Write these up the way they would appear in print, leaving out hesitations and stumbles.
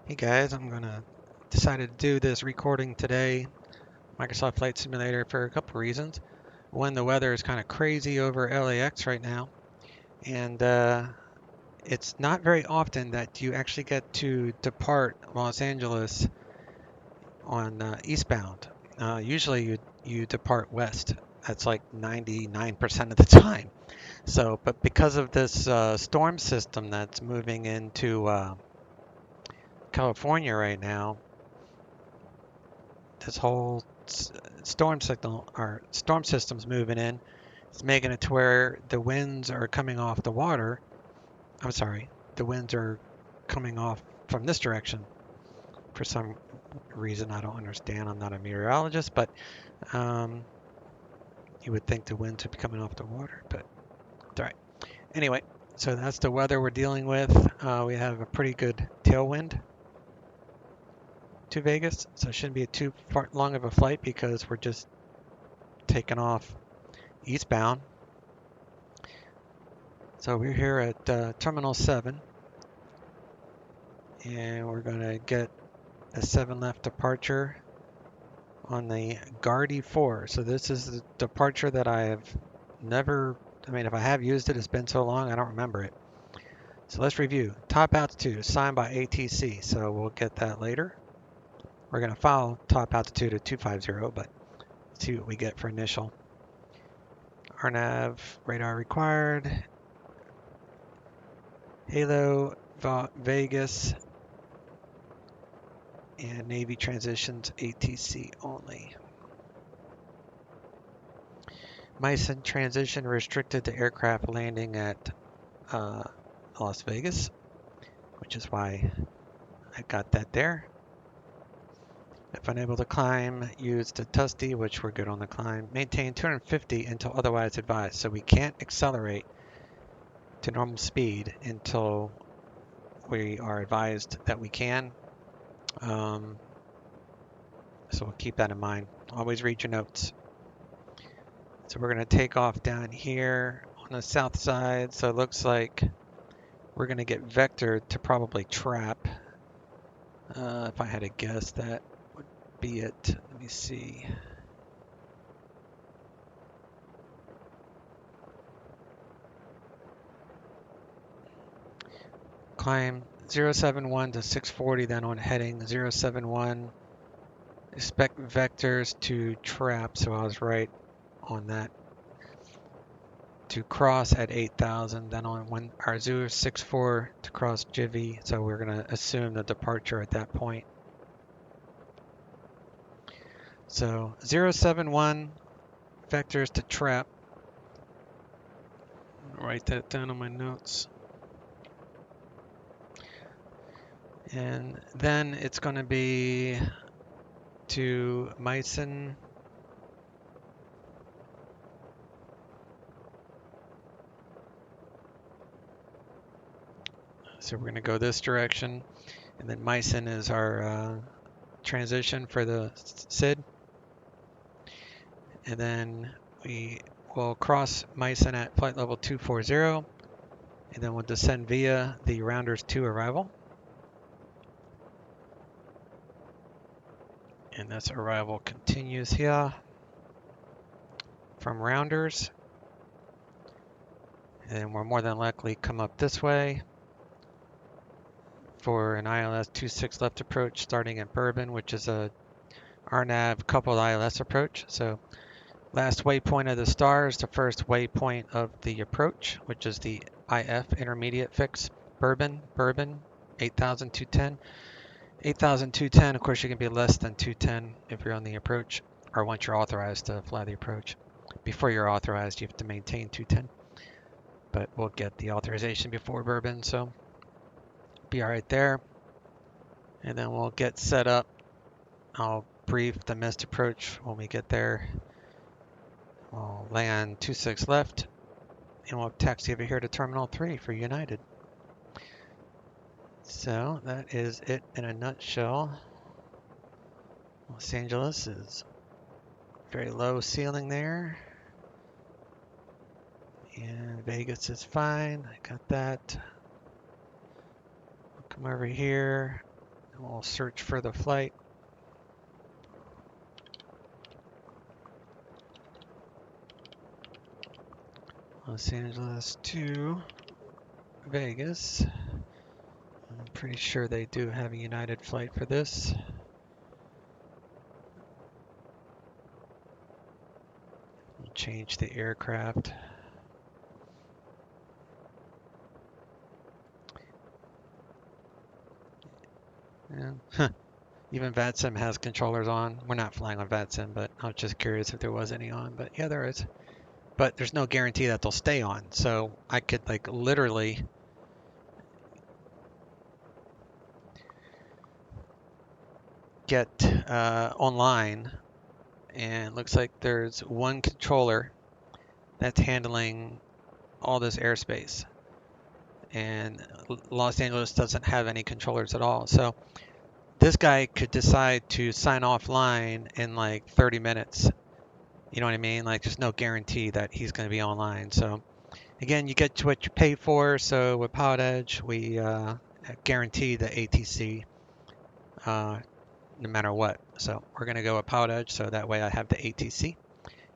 Hey guys, I'm gonna decided to do this recording today, Microsoft Flight Simulator, for a couple reasons. One, the weather is kind of crazy over LAX right now, and it's not very often that you actually get to depart Los Angeles on eastbound. Usually you depart west. That's like 99% of the time. So, but because of this storm system that's moving into California right now, this whole storm system's moving in. It's making it to where the winds are coming off the water. I'm sorry, the winds are coming off from this direction for some reason I don't understand. I'm not a meteorologist, but um, you would think the winds would be coming off the water, but it's all right. Anyway, so that's the weather we're dealing with. We have a pretty good tailwind to Vegas, so it shouldn't be too far long of a flight because we're just taking off eastbound. So we're here at Terminal 7, and we're going to get a 7 left departure on the Guardy 4. So this is the departure that I have never, I mean, if I have used it, it's been so long, I don't remember it. So let's review. Top altitude assigned by ATC, so we'll get that later. We're going to file top altitude at 250, but let's see what we get for initial. RNAV, radar required. Halo, Vegas, and Navy transitions ATC only. Meissen transition restricted to aircraft landing at Las Vegas, which is why I got that there. If unable to climb, use the Tusty, which we're good on the climb. Maintain 250 until otherwise advised. So we can't accelerate to normal speed until we are advised that we can. So we'll keep that in mind. Always read your notes. So we're going to take off down here on the south side. So it looks like we're going to get vectored to probably trap. If I had to guess, that would be it. Let me see. Climb 071 to 640, then on heading 071. Expect vectors to trap, so I was right on that. To cross at 8,000, then on our 064 to cross Jivy, so we're going to assume the departure at that point. So 071 vectors to trap. I'll write that down on my notes. And then it's going to be to Meissen. So we're going to go this direction. And then Meissen is our transition for the SID. And then we will cross Meissen at flight level 240. And then we'll descend via the Rounders 2 arrival. And this arrival continues here from Rounders. And we'll more than likely come up this way for an ILS 26 left approach starting at Bourbon, which is a RNAV coupled ILS approach. So last waypoint of the star is the first waypoint of the approach, which is the IF intermediate fix, Bourbon, 8,210. 8,210, of course, you can be less than 210 if you're on the approach, or once you're authorized to fly the approach. Before you're authorized, you have to maintain 210, but we'll get the authorization before Bourbon, so be all right there. And then we'll get set up. I'll brief the missed approach when we get there. We'll land 26 left, and we'll taxi over here to Terminal 3 for United. So that is it in a nutshell. Los Angeles is very low ceiling there. And Vegas is fine. I got that. We'll come over here. We'll search for the flight. Los Angeles to Vegas. I'm pretty sure they do have a United flight for this. We'll change the aircraft. Yeah. Even VATSIM has controllers on. We're not flying on VATSIM, but I was just curious if there was any on. But yeah, there is. But there's no guarantee that they'll stay on. So I could like literally get online, and it looks like there's one controller that's handling all this airspace. And Los Angeles doesn't have any controllers at all. So this guy could decide to sign offline in like 30 minutes. You know what I mean? Like there's no guarantee that he's going to be online. So again, you get what you pay for. So with Pilot Edge, we guarantee the ATC no matter what. So we're going to go with Pilot Edge, so that way I have the ATC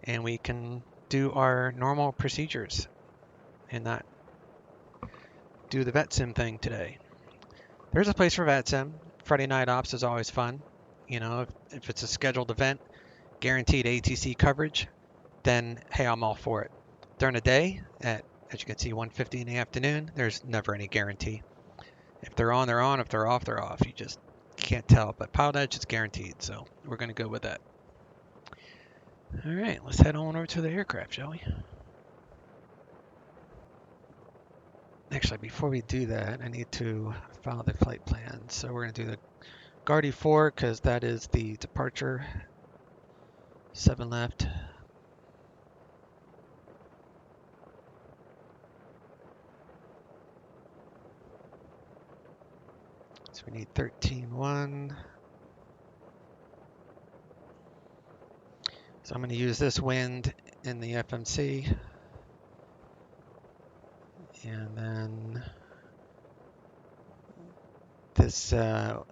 and we can do our normal procedures and not do the VetSim thing today. There's a place for VetSim. Friday night ops is always fun. You know, if it's a scheduled event, guaranteed ATC coverage, then hey, I'm all for it. During the day, as you can see, 1:50 in the afternoon, there's never any guarantee. If they're on, they're on. If they're off, they're off. You just can't tell. But Pilot Edge is guaranteed, so we're going to go with that. All right, let's head on over to the aircraft, shall we? Actually, before we do that, I need to file the flight plan. So we're going to do the Guardy 4 because that is the departure. 7 left. So we need 13.1. So I'm going to use this wind in the FMC. And then this would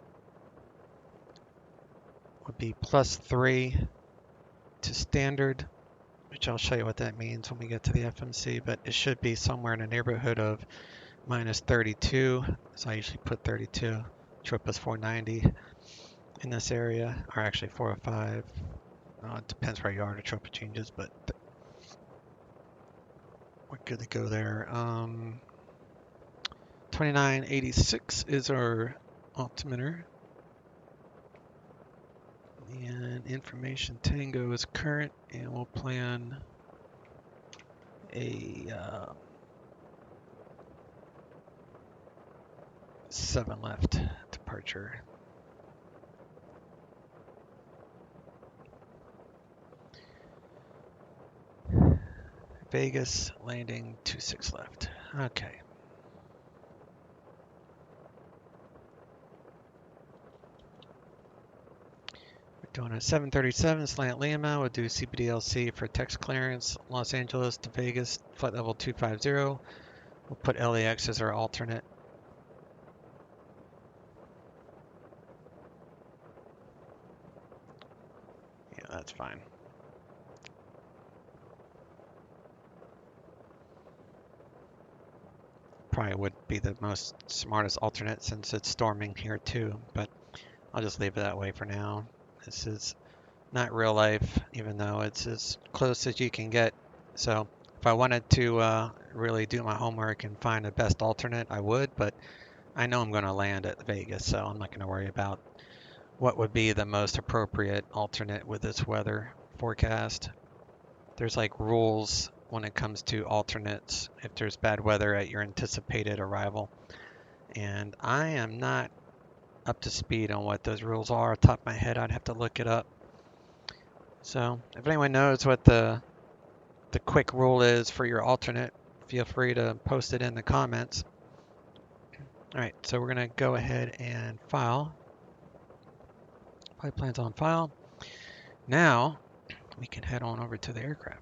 be +3 to standard, which I'll show you what that means when we get to the FMC, but it should be somewhere in the neighborhood of -32. So I usually put 32. Trip is 490 in this area, or actually 405. It depends where you are, the trip changes, but we're good to go there. 2986 is our altimeter. And information Tango is current, and we'll plan a 7 left departure. Vegas landing 26 left. Okay. We're doing a 737 slant Lima. We'll do CPDLC for text clearance. Los Angeles to Vegas, flight level 250. We'll put LAX as our alternate. Yeah, that's fine. Probably would be the most smartest alternate since it's storming here too, but I'll just leave it that way for now. This is not real life, even though it's as close as you can get. So if I wanted to really do my homework and find the best alternate, I would, but I know I'm going to land at Vegas, so I'm not going to worry about what would be the most appropriate alternate with this weather forecast. There's like rules when it comes to alternates if there's bad weather at your anticipated arrival. And I am not up to speed on what those rules are. Off the top of my head, I'd have to look it up. So if anyone knows what the quick rule is for your alternate, feel free to post it in the comments. All right, so we're going to go ahead and file. Flight plan's on file. Now we can head on over to the aircraft.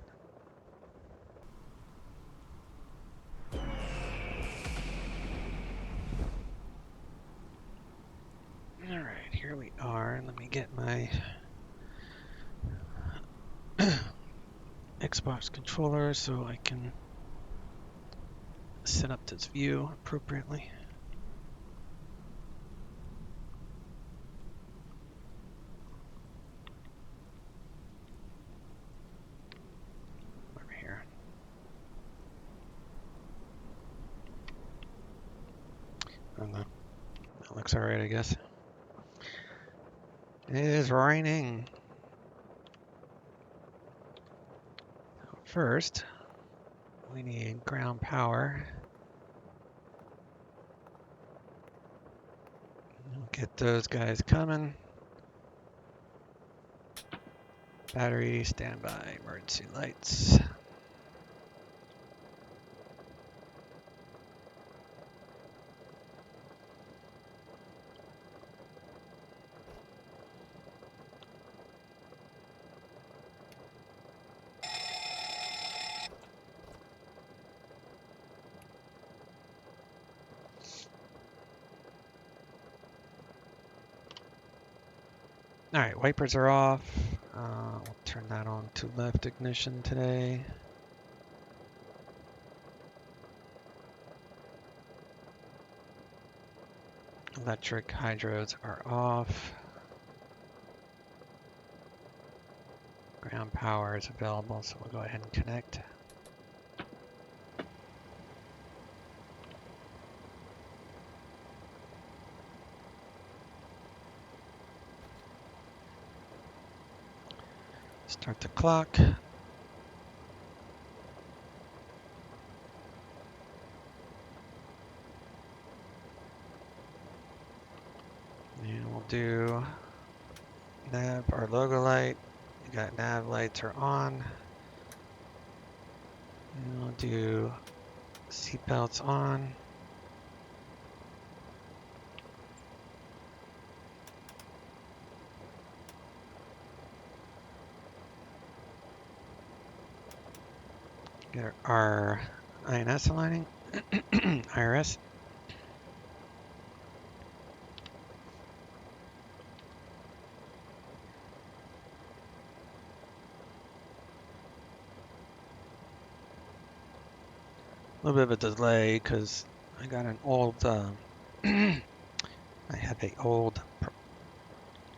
All here we are. Let me get my Xbox controller so I can set up this view appropriately. Over here. I don't know. That looks alright, I guess. It is raining. First, we need ground power. We'll get those guys coming. Battery, standby, emergency lights. Alright, wipers are off. We'll turn that on to left ignition today. Electric hydros are off. Ground power is available, so we'll go ahead and connect. Start the clock. And we'll do nav, our logo light. You got nav lights are on. And we'll do seatbelts on. Get our INS aligning. IRS. A little bit of a delay because I got an old, I have a old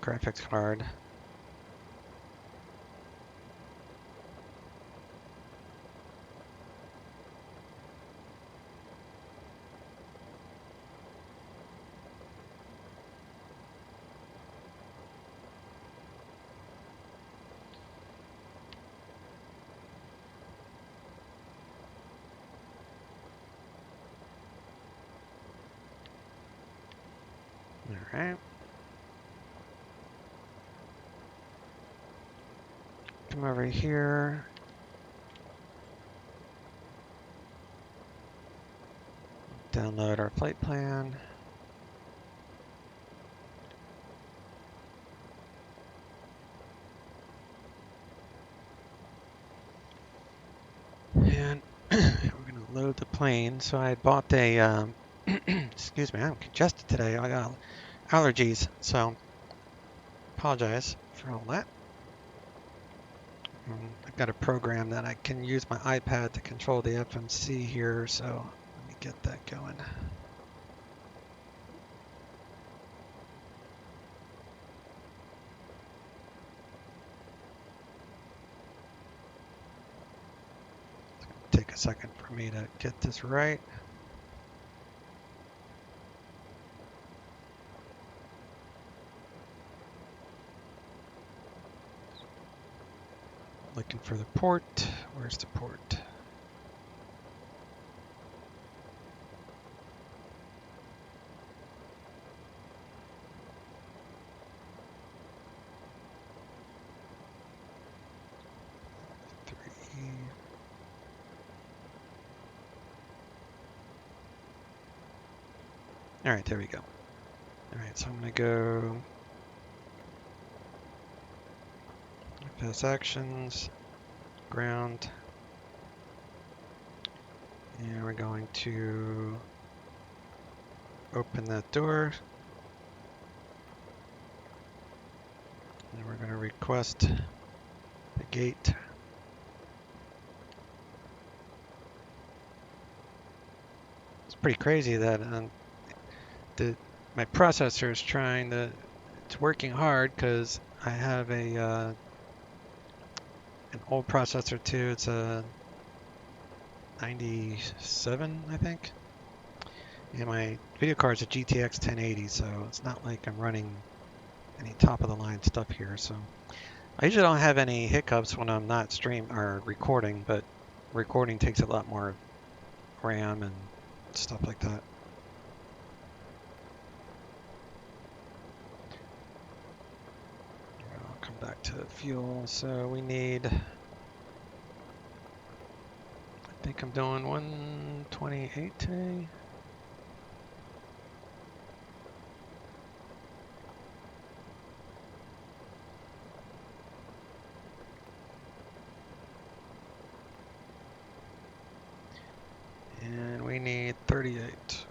graphics card. All right. Come over here. Download our flight plan. And we're going to load the plane. So I bought a, excuse me, I'm congested today. I got allergies, so apologize for all that. I've got a program that I can use my iPad to control the FMC here, so let me get that going. It's going to take a second for me to get this right. Looking for the port. Where's the port? All right, there we go. All right, so I'm going to go pass actions, ground, and we're going to open that door. And we're going to request the gate. It's pretty crazy that my processor is trying to. It's working hard because I have an old processor too. It's a 97, I think. And my video card's a GTX 1080, so it's not like I'm running any top of the line stuff here. So I usually don't have any hiccups when I'm not recording, but recording takes a lot more RAM and stuff like that. I'll come back to fuel. So we need, I think I'm doing 128 today. And we need 38.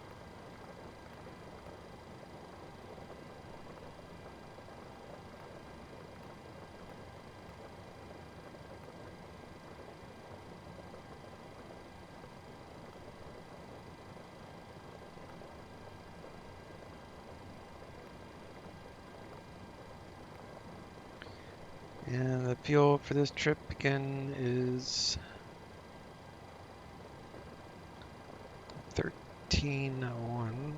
And the fuel for this trip again is 1301.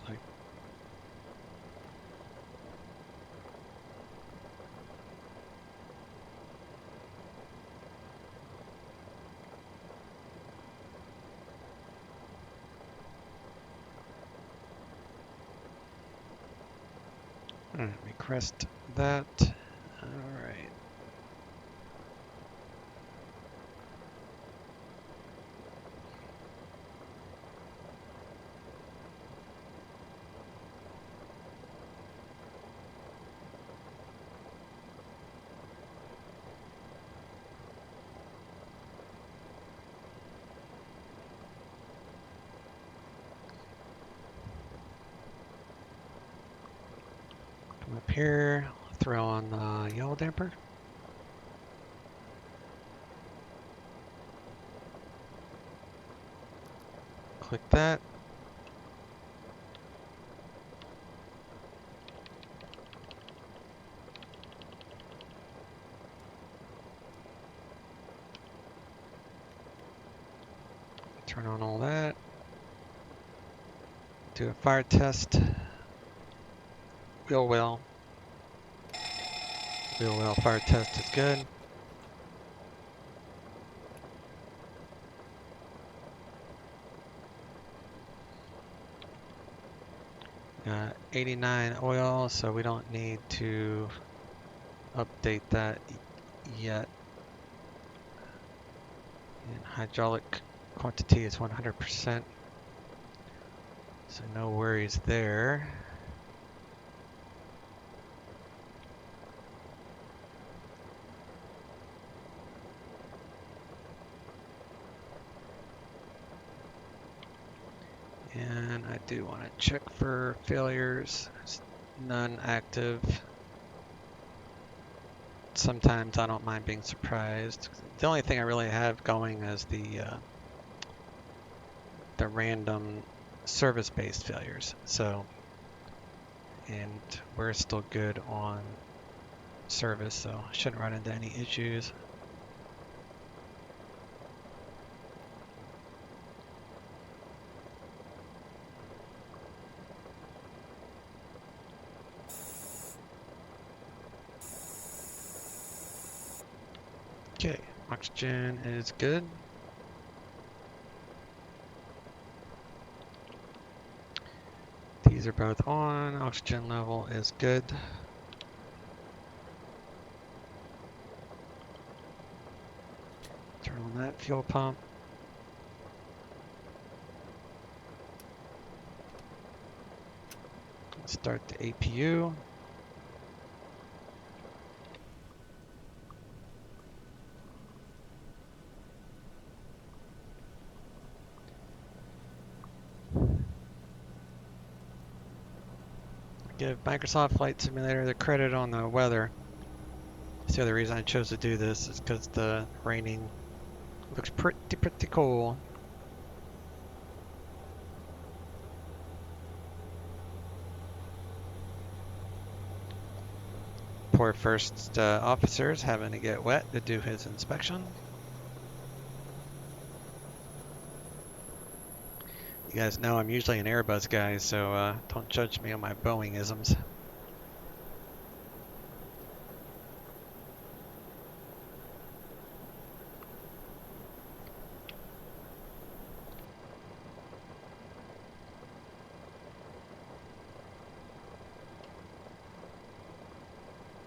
Like request that. All right. Come up here, throw on the yellow damper. Click that. Turn on all that. Do a fire test. Wheel well. Wheel well fire test is good. Got 89 oil, so we don't need to update that yet. And hydraulic quantity is 100%, so no worries there. And I do want to check for failures. None active. Sometimes I don't mind being surprised. The only thing I really have going is the random service-based failures. So, and we're still good on service, so I shouldn't run into any issues. Okay, oxygen is good. These are both on. Oxygen level is good. Turn on that fuel pump. Start the APU. Give Microsoft Flight Simulator the credit on the weather. That's the other reason I chose to do this is because the raining looks pretty cool. Poor first officer's having to get wet to do his inspection. You guys know I'm usually an Airbus guy, so don't judge me on my Boeing-isms.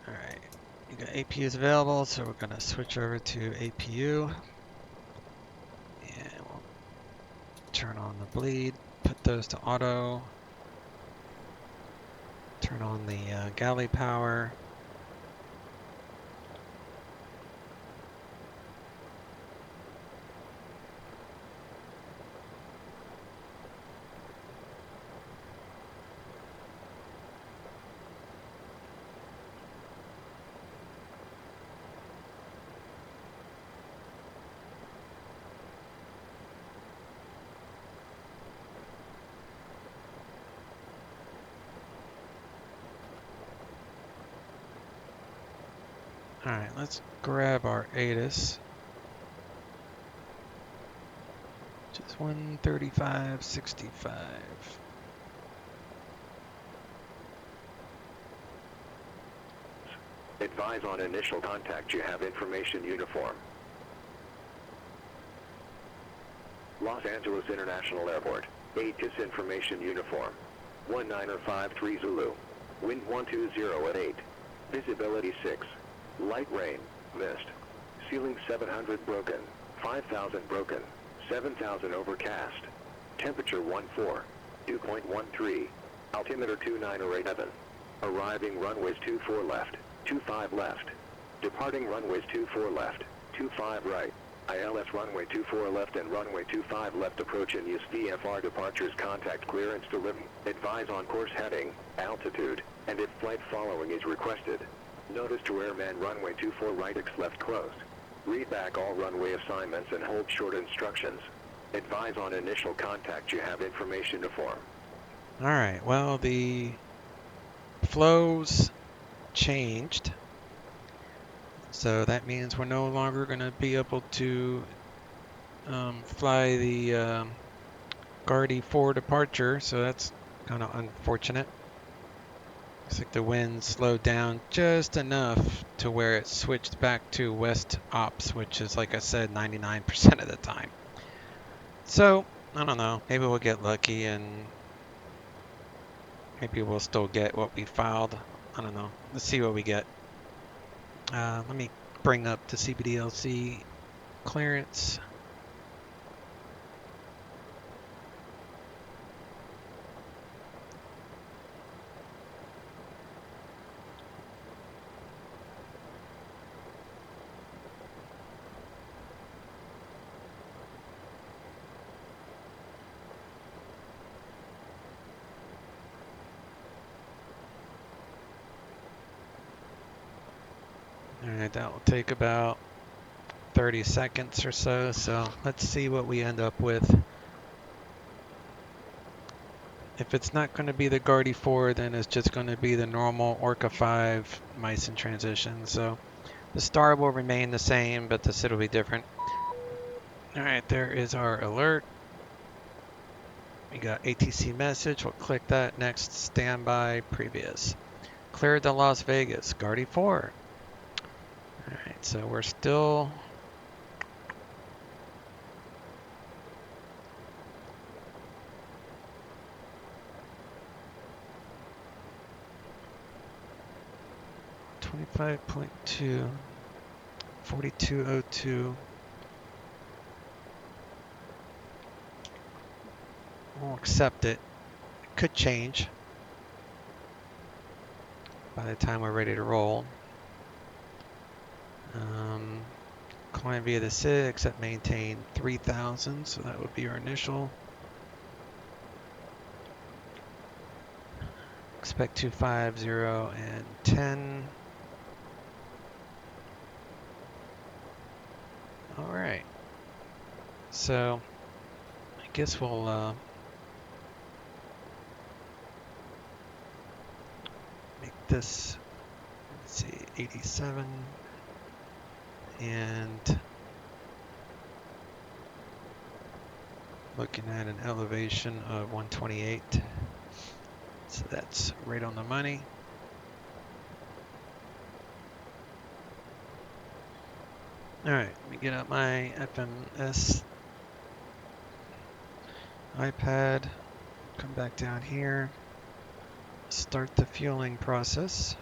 Alright, you got APUs available, so we're going to switch over to APU. And we'll turn on the bleed, put those to auto. Turn on the galley power. Alright, let's grab our ATIS. Which is 135.65. Advise on initial contact you have information uniform. Los Angeles International Airport. ATIS information uniform. 1953 Zulu. Wind 120 at 8. Visibility 6. Light rain, mist. Ceiling 700 broken. 5,000 broken. 7,000 overcast. Temperature 14. 2.13. Altimeter 2987. Arriving runways 24 left. 25 left. Departing runways 24 left. 25 right. ILS runway 24 left and runway 25 left approach and use VFR departures contact clearance to limit. Advise on course heading, altitude, and if flight following is requested. Notice to airman runway 24 right X left closed. Read back all runway assignments and hold short instructions. Advise on initial contact you have information to form. Alright, well the flows changed. So that means we're no longer going to be able to fly the Guardy 4 departure, so that's kind of unfortunate. Looks like the wind slowed down just enough to where it switched back to west ops, which is, like I said, 99% of the time. So, I don't know, maybe we'll get lucky and maybe we'll still get what we filed. I don't know. Let's see what we get. Let me bring up the CBDLC clearance. Alright, that will take about 30 seconds or so, so let's see what we end up with. If it's not going to be the Guardy 4, then it's just going to be the normal Orca 5 mice in transition. So the star will remain the same, but the SID will be different. Alright, there is our alert. We got ATC message. We'll click that. Next, standby, previous. Cleared to Las Vegas, Guardy 4. Alright, so we're still... $25.2, 4202. We'll accept it. It could change by the time we're ready to roll. Climb via the SID, except maintain 3,000, so that would be our initial. expect 250 and 10. All right. So I guess we'll make this, let's see, 87 and looking at an elevation of 128. So that's right on the money. All right, let me get out my FMS iPad, come back down here, start the fueling process.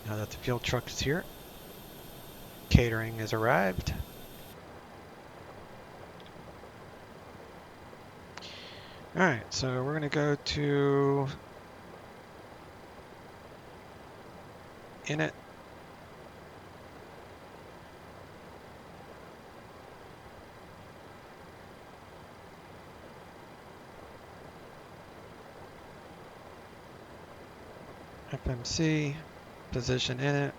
Now that the fuel truck is here, catering has arrived. All right, so we're gonna go to init. FMC, position init.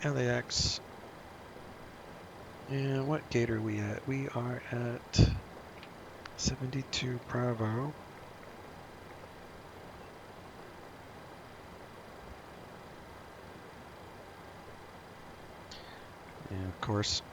LAX. And what gate are we at? We are at 72 Bravo. And of course,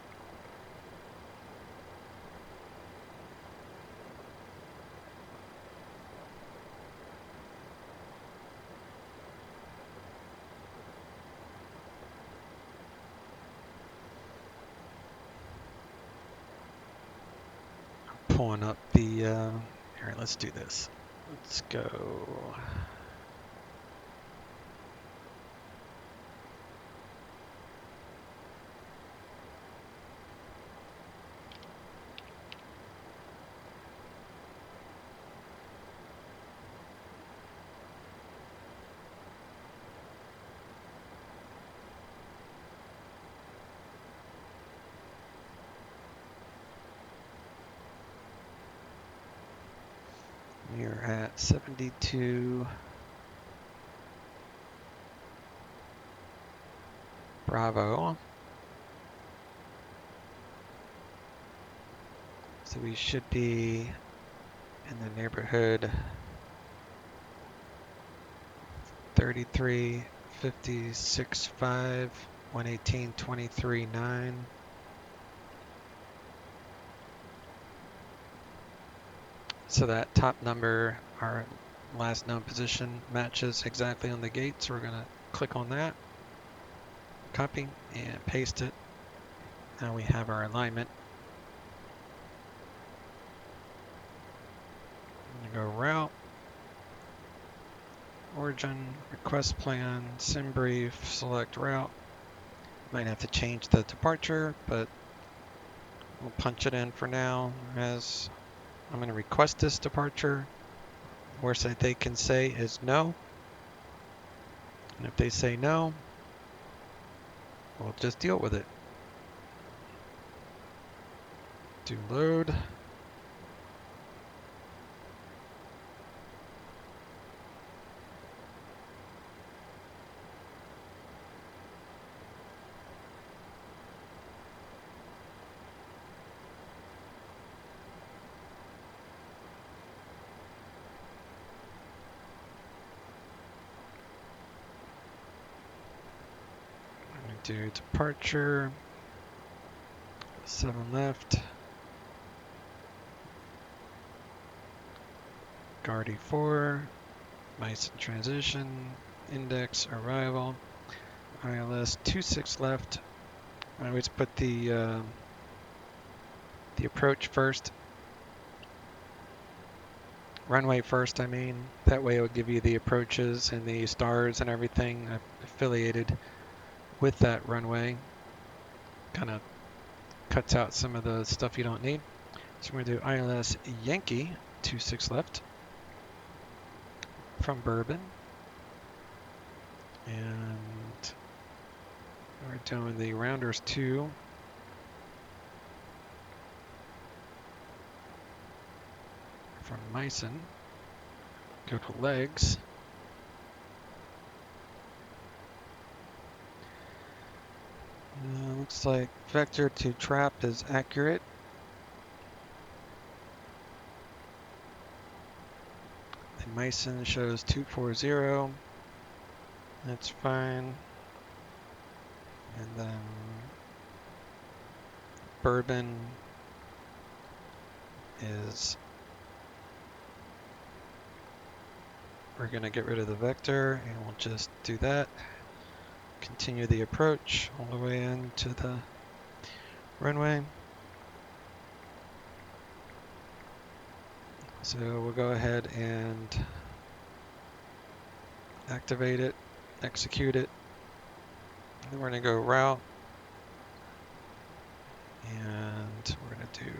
pulling up the, here, let's do this. Let's go. We're at 72 Bravo. So we should be in the neighborhood 33, 56, 5, 118, 23, 9. So that top number, our last known position, matches exactly on the gate. So we're going to click on that, copy, and paste it. Now we have our alignment. I'm going to go route, origin, request plan, sim brief, select route. Might have to change the departure, but we'll punch it in for now as I'm going to request this departure. Worst that they can say is no. And if they say no, we'll just deal with it. Do load. Do departure, 7 left, Guardy 4, Mice in transition, index arrival, ILS 26 left. I always put the approach first, runway first. I mean, that way it will give you the approaches and the stars and everything affiliated with that runway. Kind of cuts out some of the stuff you don't need. So we're going to do ILS Yankee, 26 left, from Bourbon. And we're doing the rounders 2. From Meissen. Go to legs. Looks like vector to trap is accurate. The Meissen shows 240. That's fine. And then Bourbon is, we're going to get rid of the vector and we'll just do that. Continue the approach all the way into the runway. So we'll go ahead and activate it, execute it. Then we're going to go route. And we're going to do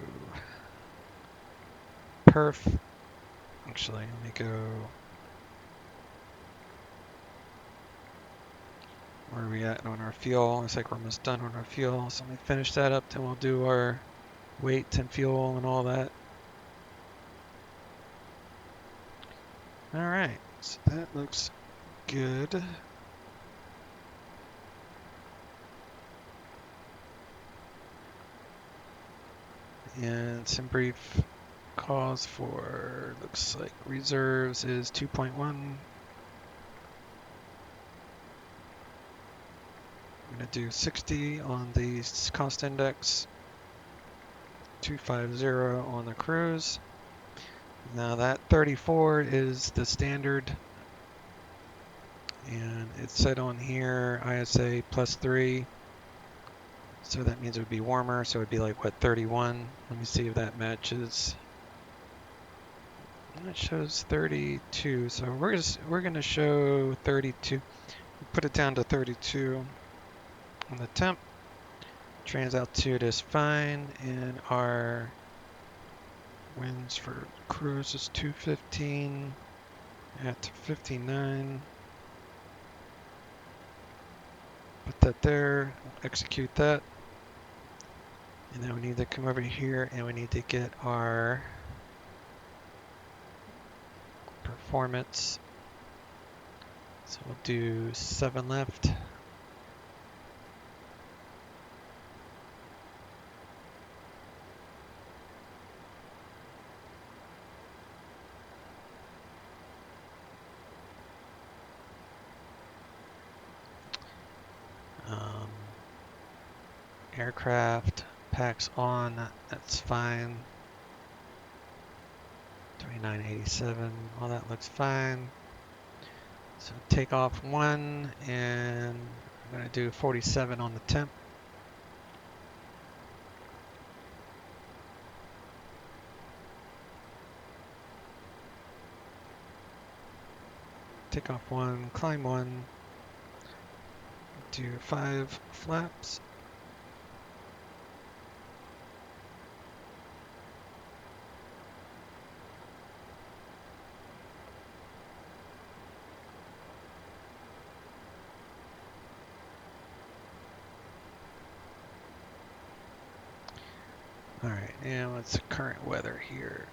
perf. Actually, let me go. Where are we at on our fuel? Looks like we're almost done on our fuel. So let me finish that up, then we'll do our weight and fuel and all that. Alright, so that looks good. And some brief cause for, looks like reserves is 2.1. I'm going to do 60 on the cost index, 250 on the cruise. Now that 34 is the standard, and it's set on here ISA +3, so that means it would be warmer, so it would be like what, 31. Let me see if that matches. That shows 32, so we're gonna show 32. Put it down to 32 on the temp. Trans altitude is fine, and our winds for cruise is 215 at 59. Put that there, execute that. And then we need to come over here and we need to get our performance. So we'll do 7 left. Aircraft packs on, that's fine. 2987, all that looks fine. So take off 1, and I'm going to do 47 on the temp. Take off 1, climb 1, do 5 flaps. Alright, and what's the current weather here?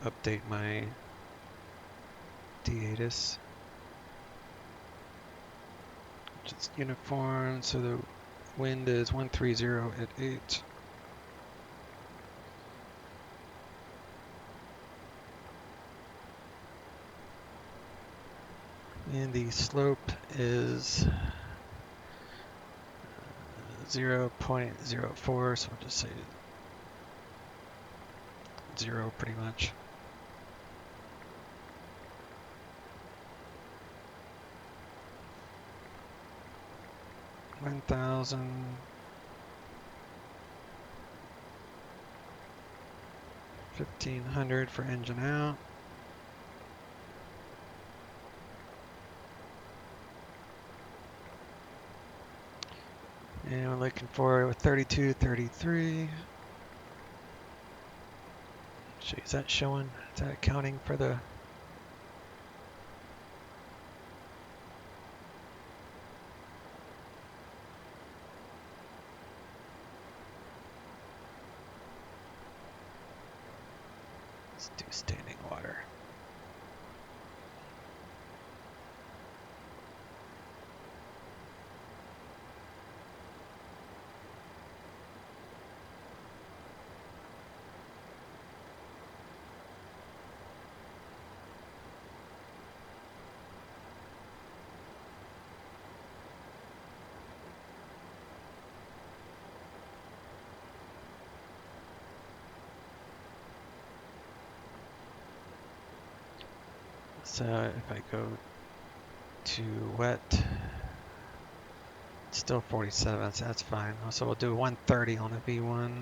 Let me update my D-ATIS. Just uniform, so the wind is 130 at 8. And the slope is 0.04, so I'll just say 0 pretty much. $1,000. $1,500 for engine out. And we're looking for 32, 33. Is that showing? Is that accounting for the Let's do standing water. So if I go to wet, it's still 47, so that's fine. So we'll do 130 on the V1.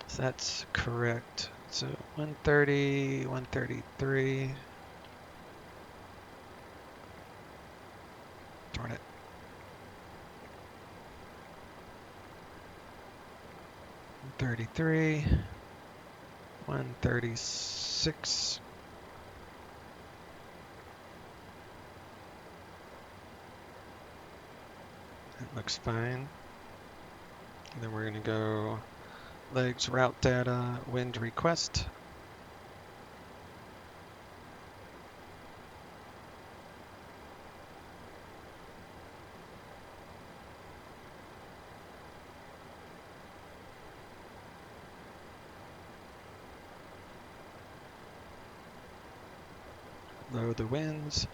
So that's correct. So 130, 133. Darn it. 133, 136. That looks fine. And then we're going to go legs, route data, wind request. Load the winds.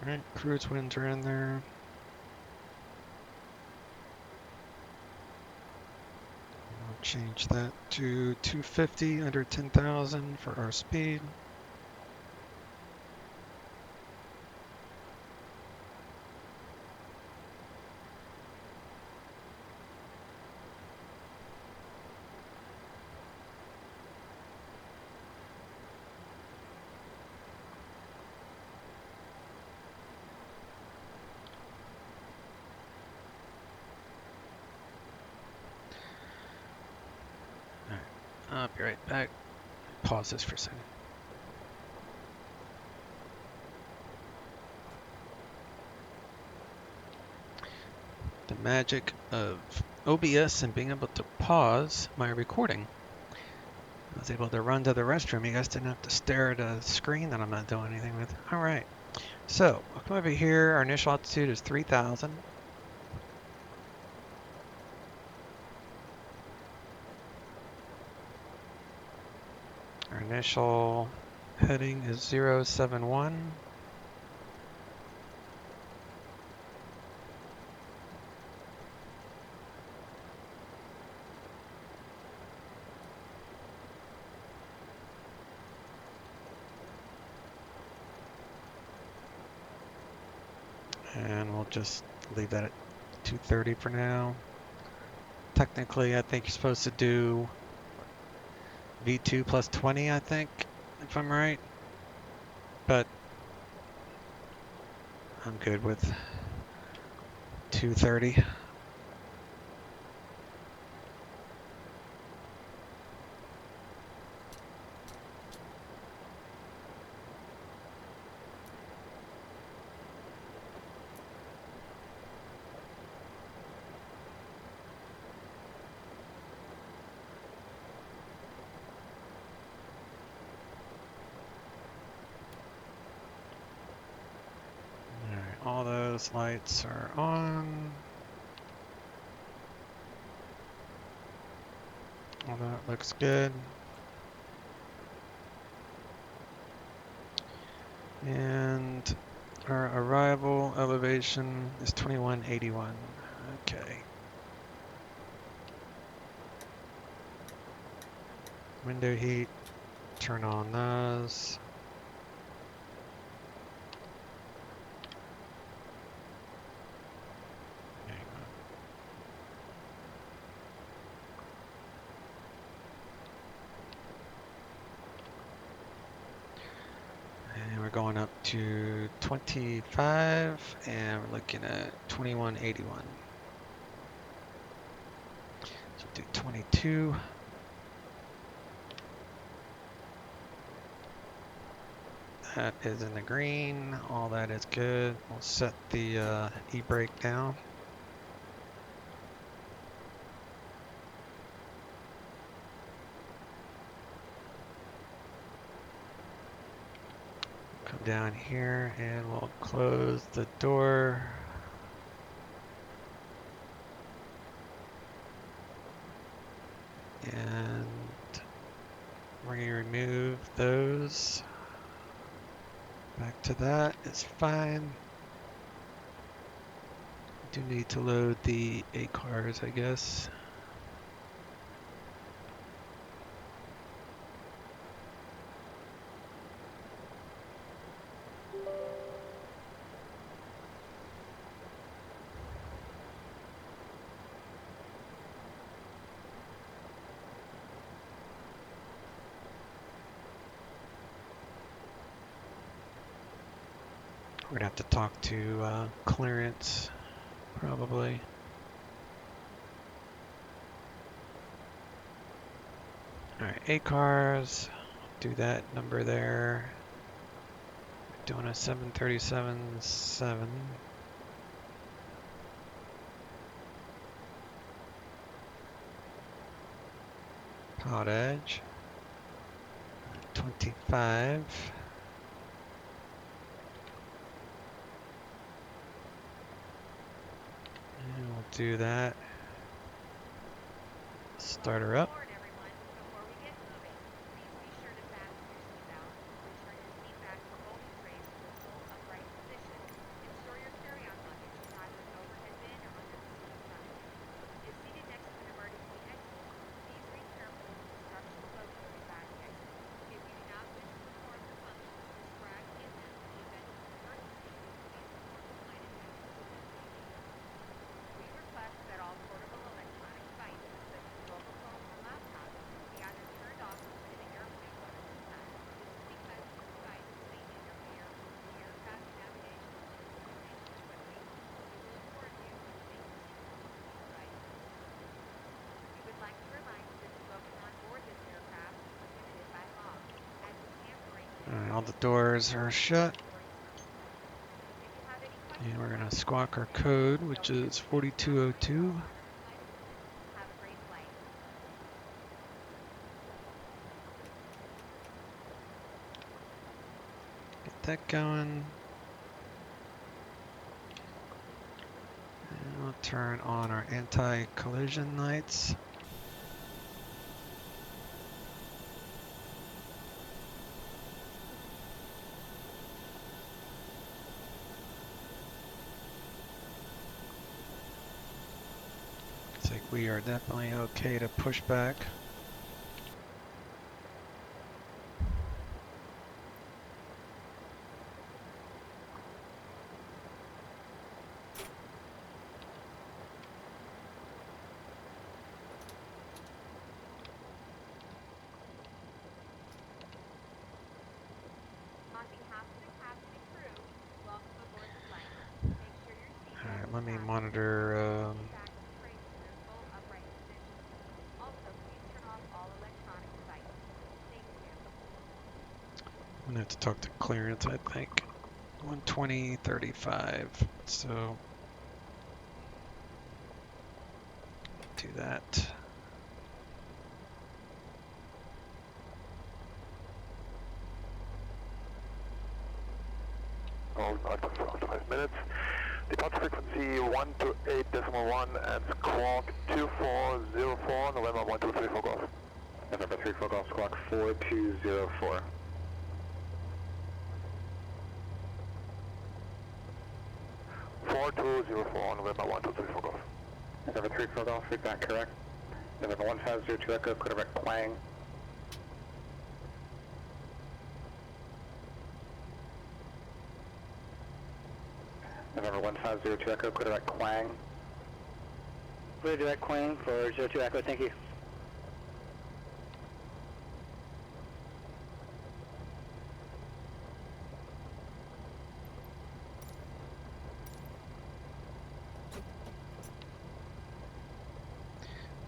Alright, cruise winds are in there. I'll change that to 250 under 10,000 for our speed. I'll be right back. Pause this for a second. The magic of OBS and being able to pause my recording. I was able to run to the restroom. You guys didn't have to stare at a screen that I'm not doing anything with. All right. So I'll come over here. Our initial altitude is 3,000. Our initial heading is 071. And we'll just leave that at 230 for now. Technically, I think you're supposed to do V2 plus 20, I think, if I'm right. But I'm good with 230. Alright, all those lights are on. All that looks good. And our arrival elevation is 2181. Okay. Window heat, turn on those. And we're going up to 25, and we're looking at 2181. So do 22. That is in the green. All that is good. We'll set the e-brake down. Come down here and we'll close the door. And we're going to remove those. Back to that, it's fine. Do need to load the 8 cars, I guess. We're gonna have to talk to clearance, probably. Alright, 8 cars. Do that number there. Doing a 737-7. Pod edge. 25. And we'll do that. Start her up. Alright, all the doors are shut. And we're going to squawk our code, which is 4202. Get that going. And we'll turn on our anti-collision lights. Looks like we are definitely okay to push back. Alright, let me monitor I'm gonna have to talk to clearance, I think. 120.35. So do that. All right, 5 minutes. Departure frequency 128.1 and squawk 2404, November 1234 Golf. November 34 Golf, squawk 4204. November 1234 Golf. November 34 Golf, feedback correct. November 1502 Echo, correct Quang. November 1502 Echo, correct Quang. Clear direct Quang for 02 Echo, thank you.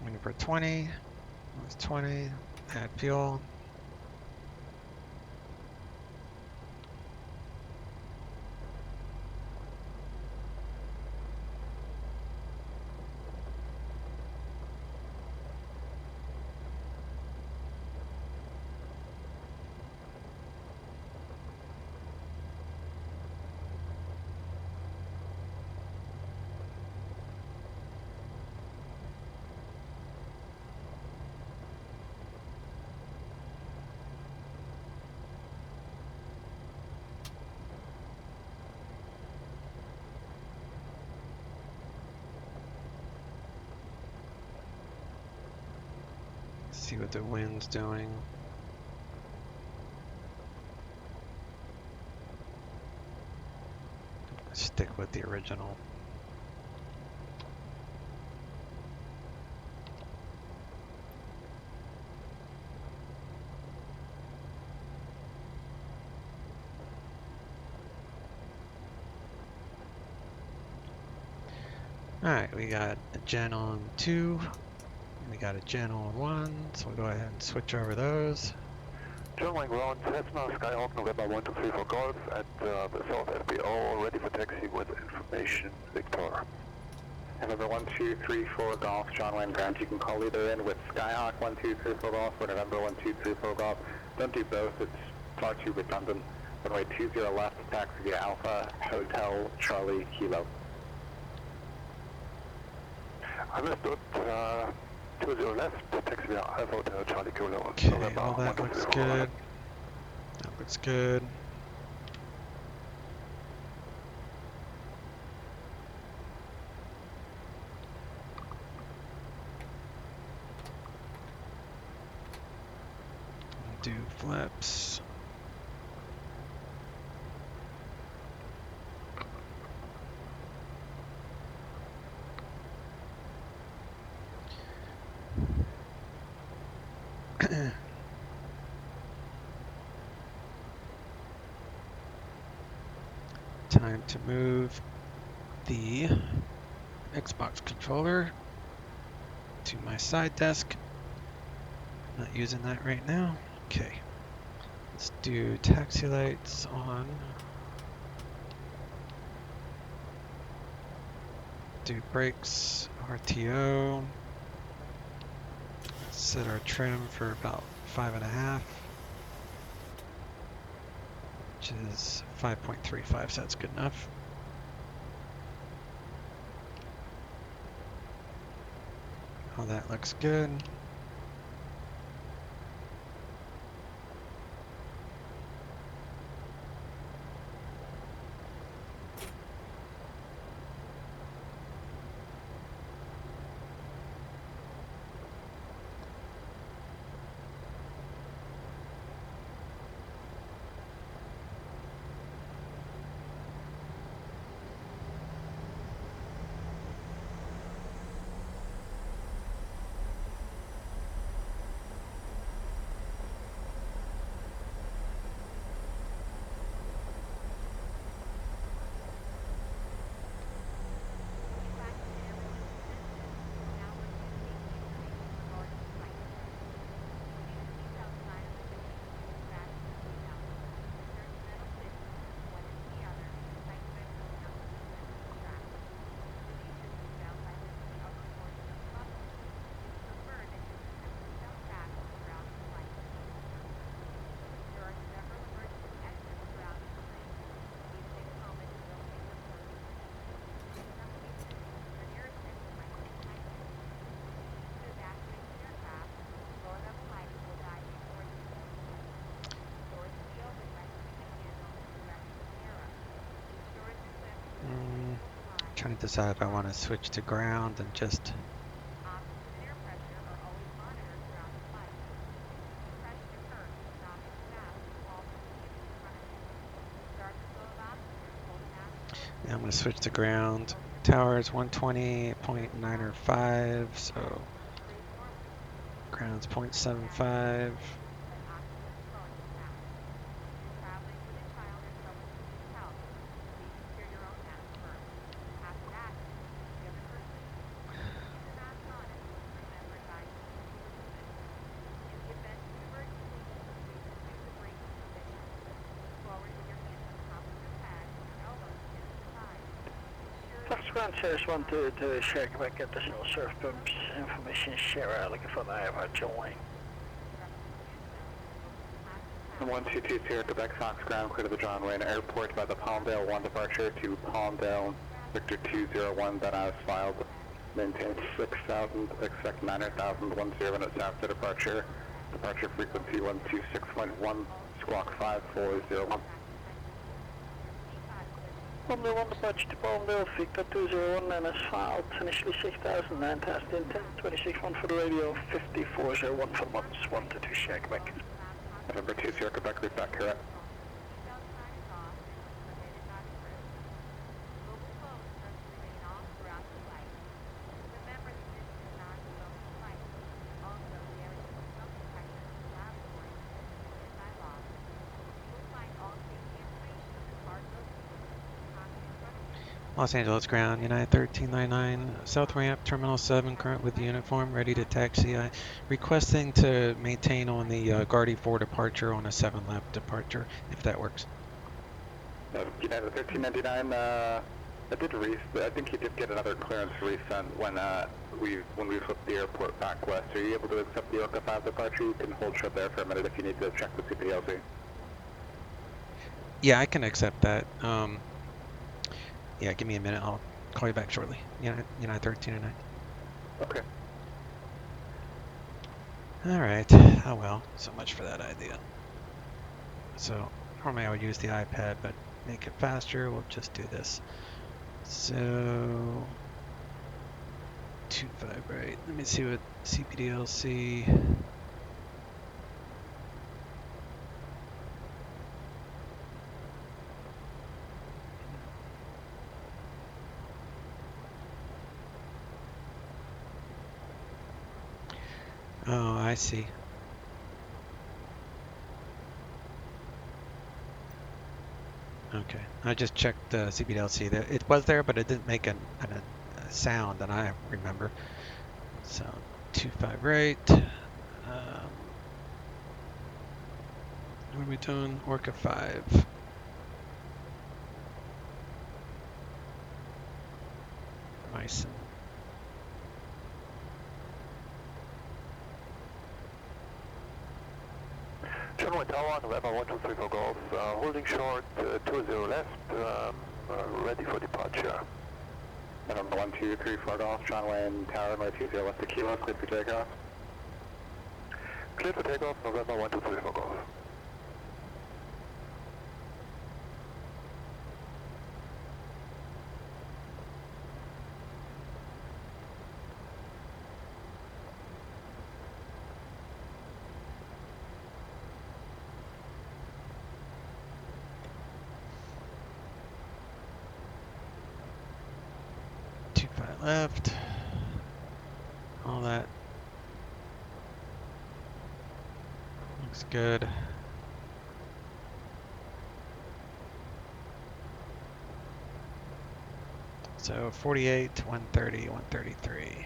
Waiting for 20. That's 20. Add fuel. See what the wind's doing. Stick with the original. Alright, we got a gen on 2, and we got a gen on 1, so we'll go ahead and switch over those. General ground, Cessna, Skyhawk, November 123 for Golf at the South FBO, ready for taxi with information, Victor. November 1234 Golf, John Wayne Ground, you can call either in with Skyhawk 1234 Golf or November 1234 Golf. Don't do both, it's far too redundant. Runway 20 left, taxi via Alpha, Hotel, Charlie, Kilo. Understood, 20 left, taxi via Alpha, Hotel, Charlie, Kilo. Okay, November all that looks 120. good. That looks good. Do flips. Time to move the Xbox controller to my side desk. Not using that right now. Okay. Let's do taxi lights on. Do brakes, RTO. Set our trim for about 5.5, which is 5.35, so that's good enough. All that looks good. Trying to decide if I want to switch to ground and just I'm going to switch to ground. Tower is 120.905, so ground's 0.75. Ground Service 122, share Quebec, additional surf pumps, information share, looking for the Iowa join. 1220 Quebec Fox ground, clear to the John Wayne Airport by the Palmdale 1 departure to Palmdale, Victor 201, that I was filed. Maintain 6,000, expect 9,010 minutes after departure. Departure frequency 126.1, squawk 5401. Palmdale 1 departure to Palmdale, Victor 201 is filed, initially 6,000, 9,000 intent, 26-1 for the radio, 5401 for months, 1 to 2 share Quebec. November 2 Sierra Quebec, read back correct. Los Angeles ground, United 1399, South Ramp, Terminal 7, current with uniform, ready to taxi. Requesting to maintain on the Guardy 4 departure on a 7 left departure, if that works. United 1399, I think he did get another clearance resent when we flipped the airport back west. Are you able to accept the Orca 5 departure? You can hold short there for a minute if you need to check the CPLC. Yeah, I can accept that. Yeah, give me a minute. I'll call you back shortly. United 1309. Okay. All right. Oh well, so much for that idea. So normally I would use the iPad, but make it faster. We'll just do this. So 25, right? Let me see what CPDLC. Oh, I see. Okay, I just checked the CPDLC. It was there, but it didn't make a sound that I remember. So 25 right. What are we doing? Orca 5. Meissen. Channel Tower, November 123 for Golf, holding short, 20 left, ready for departure. November 123 for Golf, John Wayne Tower, runway 20 left to Kilo, cleared for takeoff. Cleared for takeoff, November 123 for Golf. Left. All that looks good. So 48, 130, 133.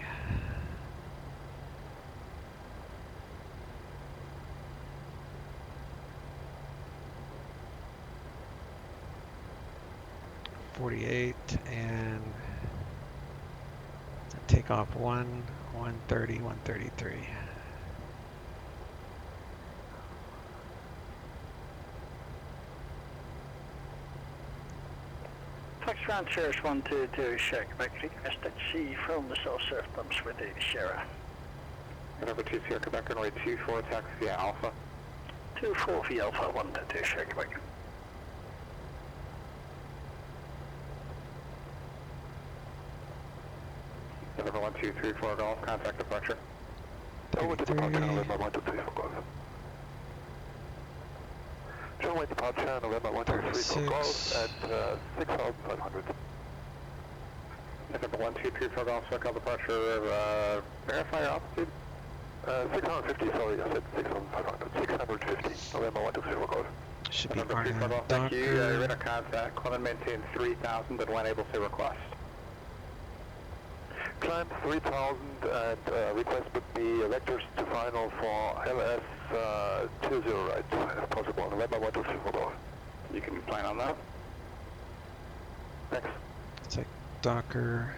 And take off 130, 133. Foxtrot Chairs 122, check back, request that C from the self-serve pumps with the Sierra. November 2 Sierra Quebec, runway 24, taxi via Alpha. 24 via Alpha, 122, check back. November 1234 Golf, contact departure. Over to departure, November 123 for Golf. Runway departure, November 123 for Golf at 6,500. November 123 for Golf, circle departure, verify your altitude? 650, sorry, I said 6,500. 650, November 123 for Golf. Should be November 3 for Golf, thank you. Radar contact, climb and maintain 3,000 and when able to request. Climb 3,000 and request would be vectors to final for LS 20 right, if possible. November 123 for Golf. You can plan on that. Thanks. It's like Docker.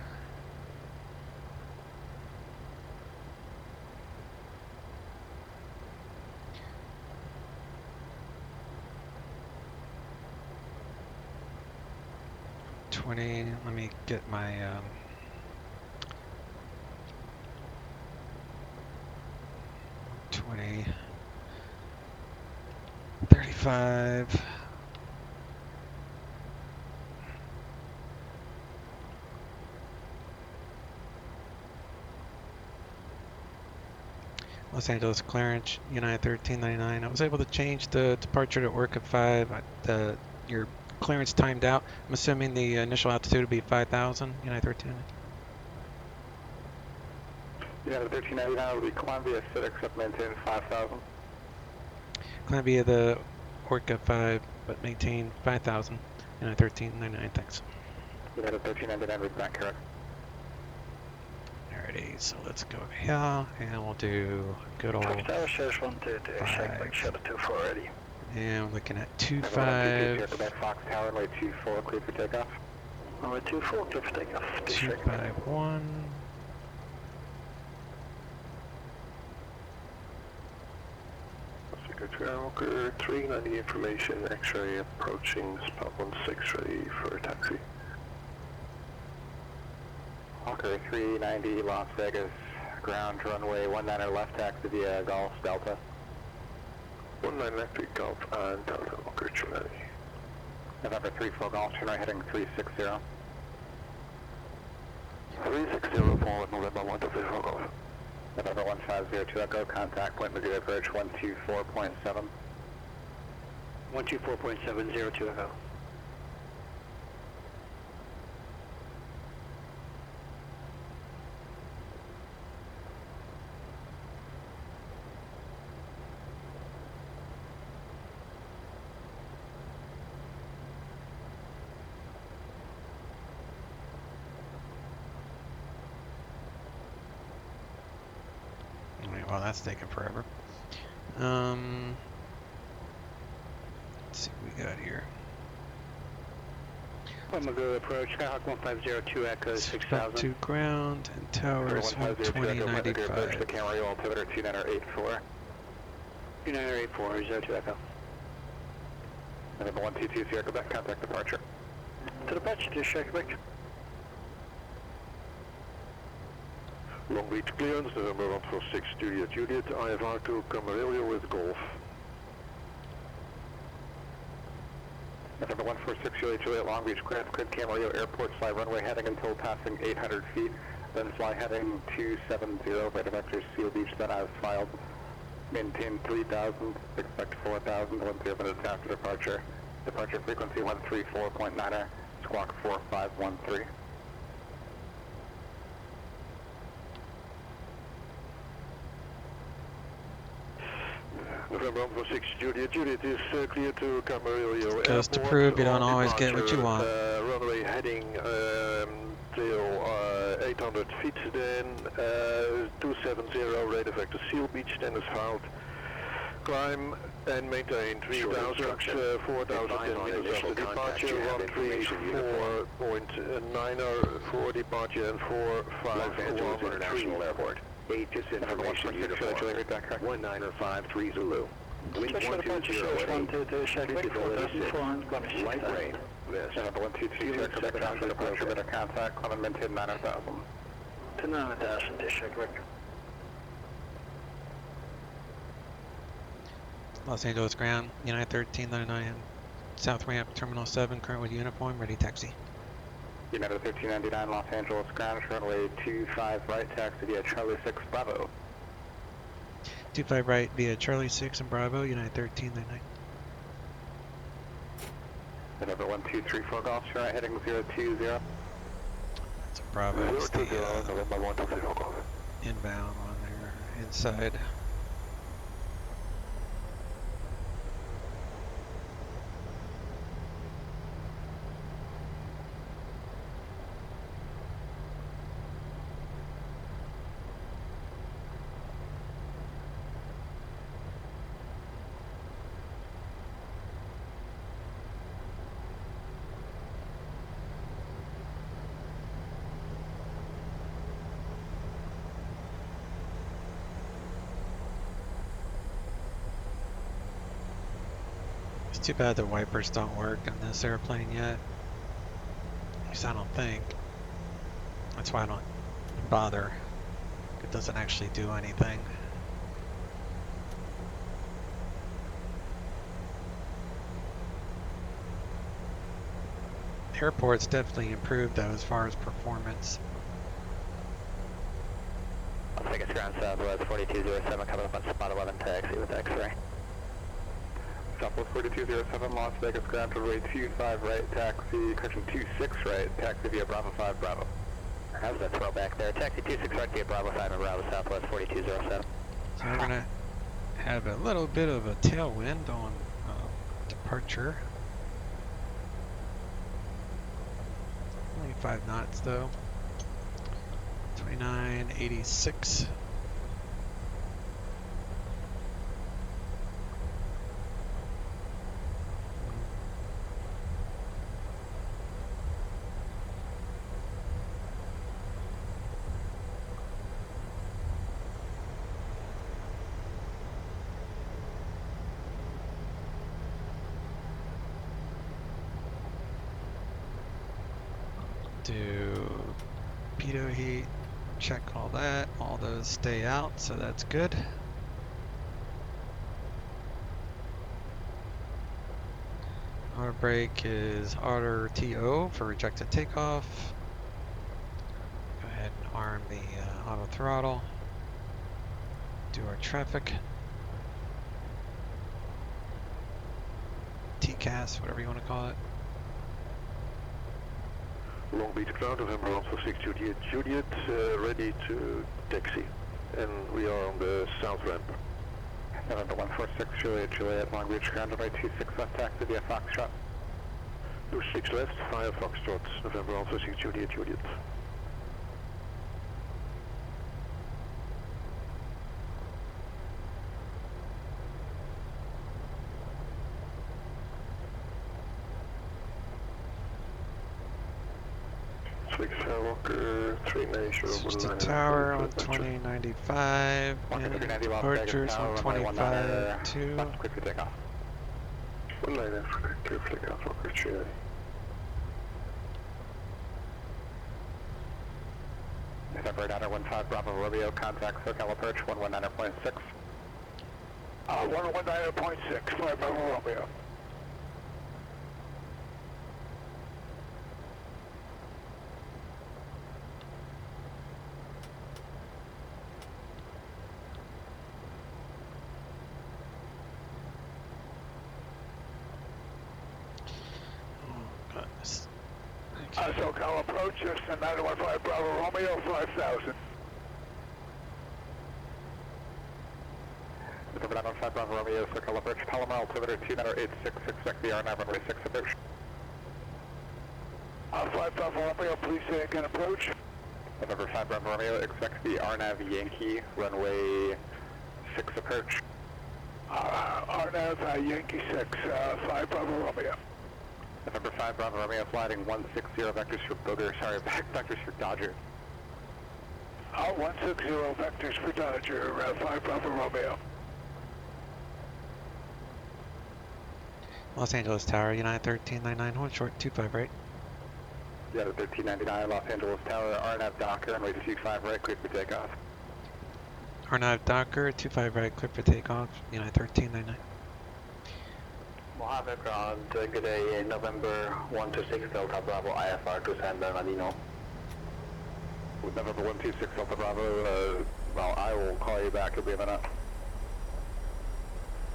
Let me get my 20, 35, Los Angeles clearance, United 1399. I was able to change the departure to Orca 5. Your clearance timed out. I'm assuming the initial altitude would be 5,000, United 1399. United 1399 will be Columbia, FedEx up maintain 5,000. Climb via the Orca 5, but maintain 5,000, United 1399. Thanks. United 1399 with back correct. Alrighty, so let's go over here, and we'll do good old 5. And we're looking at 25. Quebec Fox Tower, runway 24, clear for takeoff. Runway 24, clear for takeoff. 251. Walker 390 information, X-ray approaching spot 16 ready for taxi. Walker 390 Las Vegas, ground runway 19 left taxi via Golf Delta. 19 left Golf and Delta Walker 390. November 34 Golf, turn right heading 360. 360 for November 124 Golf. November 1502 Echo, contact point Missouri approach 124.7. 124.702 Echo. Well, that's taking forever. Let's see what we got here. Missouri approach, Skyhawk 1502 Echo 6000. To ground and towers 120.95. Approach the Camarillo altimeter 2984. 2984, 02 Echo. November 122 Sierra Quebec, contact departure. To departure to Sierra Quebec. Long Beach clearance, November 146 Juliet Juliet, IFR to Camarillo with Golf. November 146 Juliet Juliet, Long Beach clearance, cleared Camarillo Airport, fly runway heading until passing 800 feet, then fly heading 270, right of vector Seal Beach, then I've filed. Maintain 3,000, expect 4,000, 10 minutes after departure. Departure frequency 134.9er, squawk 4513. November 146 Juliet Juliet is clear to Camarillo Goes to Airport. prove you don't On always get what you want. Runway heading till 800 feet, then 270 rate of vector Seal Beach, then asphalt. Climb and maintain 3,000, 4,000 meters after departure, 134.9er for departure and 5 Angeles International Airport. 8 disinformation uniform. 19530 Zulu. Wind 120 light rain. Mist. November 122 Sierra Quebec, after departure, better contact, Clement maintain 9,000. To 9,000 to Sierra Quebec. Los Angeles ground, United 1399, South Ramp, Terminal 7, current with uniform, ready taxi. United 1399 Los Angeles ground, runway 25 right, taxi via Charlie 6 Bravo. 25 right via Charlie 6 and Bravo, United 1399. November 1234 Golf, right heading 020. That's a Bravo, it's the November 120 Golf. inbound on there, inside. It's too bad the wipers don't work on this airplane yet. At least I don't think. That's why I don't bother. It doesn't actually do anything. Airport's definitely improved though as far as performance. Las Vegas ground, ground Southwest 4207, coming up on spot 11, taxi with X-ray. Southwest 4207, Las Vegas ground runway 25 right, taxi, correction 26 right, taxi via Bravo 5 Bravo. How's that throw back there? Taxi 26 right via Bravo 5 and Bravo Southwest 4207. So we're gonna have a little bit of a tailwind on departure. Only 5 knots though. 2986. Do pitot heat, check all that, all those stay out, so that's good. Auto brake is auto TO for rejected takeoff. Go ahead and arm the auto throttle. Do our traffic. TCAS, whatever you want to call it. Long Beach ground, November 146 Juliet, ready to taxi. And we are on the south ramp. November 146 Juliet, Long Beach ground runway 26 left, taxi via Foxtrot. 26 left, via Foxtrot, November 146 Juliet. Skywalker, 390, Switch to tower on 2095 and departures on 25-2. Quick for takeoff. 190, clear for takeoff, Walker 390. Separate outer 15 Bravo Romeo, contact SoCal approach 119.6. 119.6, 5 Bravo Romeo. SoCal approach, Houston 915 Bravo Romeo 5000. November 915 Bravo Romeo, SoCal approach, Palomar altimeter 2986, expect the R9 runway 6 approach. 5 Bravo Romeo, please say again approach. November 5 Bravo Romeo, expect the RNAV Yankee runway 6 approach. RNAV Yankee 6, 5 Bravo Romeo. November 5 Bravo Romeo, flighting 160 vectors for Booger, sorry, vectors for Dodger. 160 vectors for Dodger, 5 Bravo Romeo. Los Angeles Tower, United 1399, hold short 25 right. United 1399, Los Angeles Tower, RNAV Docker, runway 25 right, clear for takeoff. RNAV Docker, 25 right, clear for takeoff, United 1399. Mojave ground, good day, November 126 Delta Bravo, IFR to San Bernardino. November 126 Delta Bravo, well, I will call you back, it'll be a minute.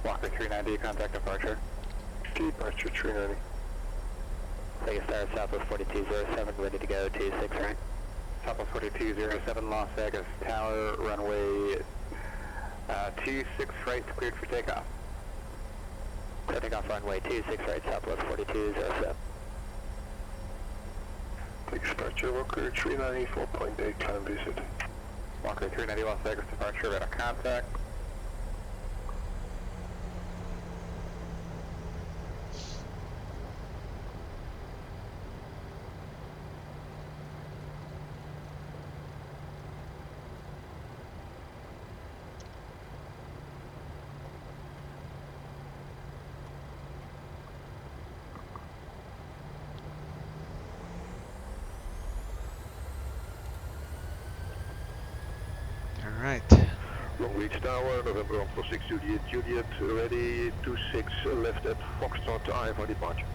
Walker 390, contact departure. Departure 390. Vegas Tower, Southwest 4207, ready to go, 26 right. Southwest 4207, Las Vegas Tower, runway 26 right, cleared for takeoff. Clear takeoff runway 26 right, Southwest 4207. Departure Walker 390, 4.8, climb visit. Walker 390, Las Vegas departure, radar contact. Alright. Long Beach Tower, November 146 Juliet, ready 26 left at Foxtrot, I for departure.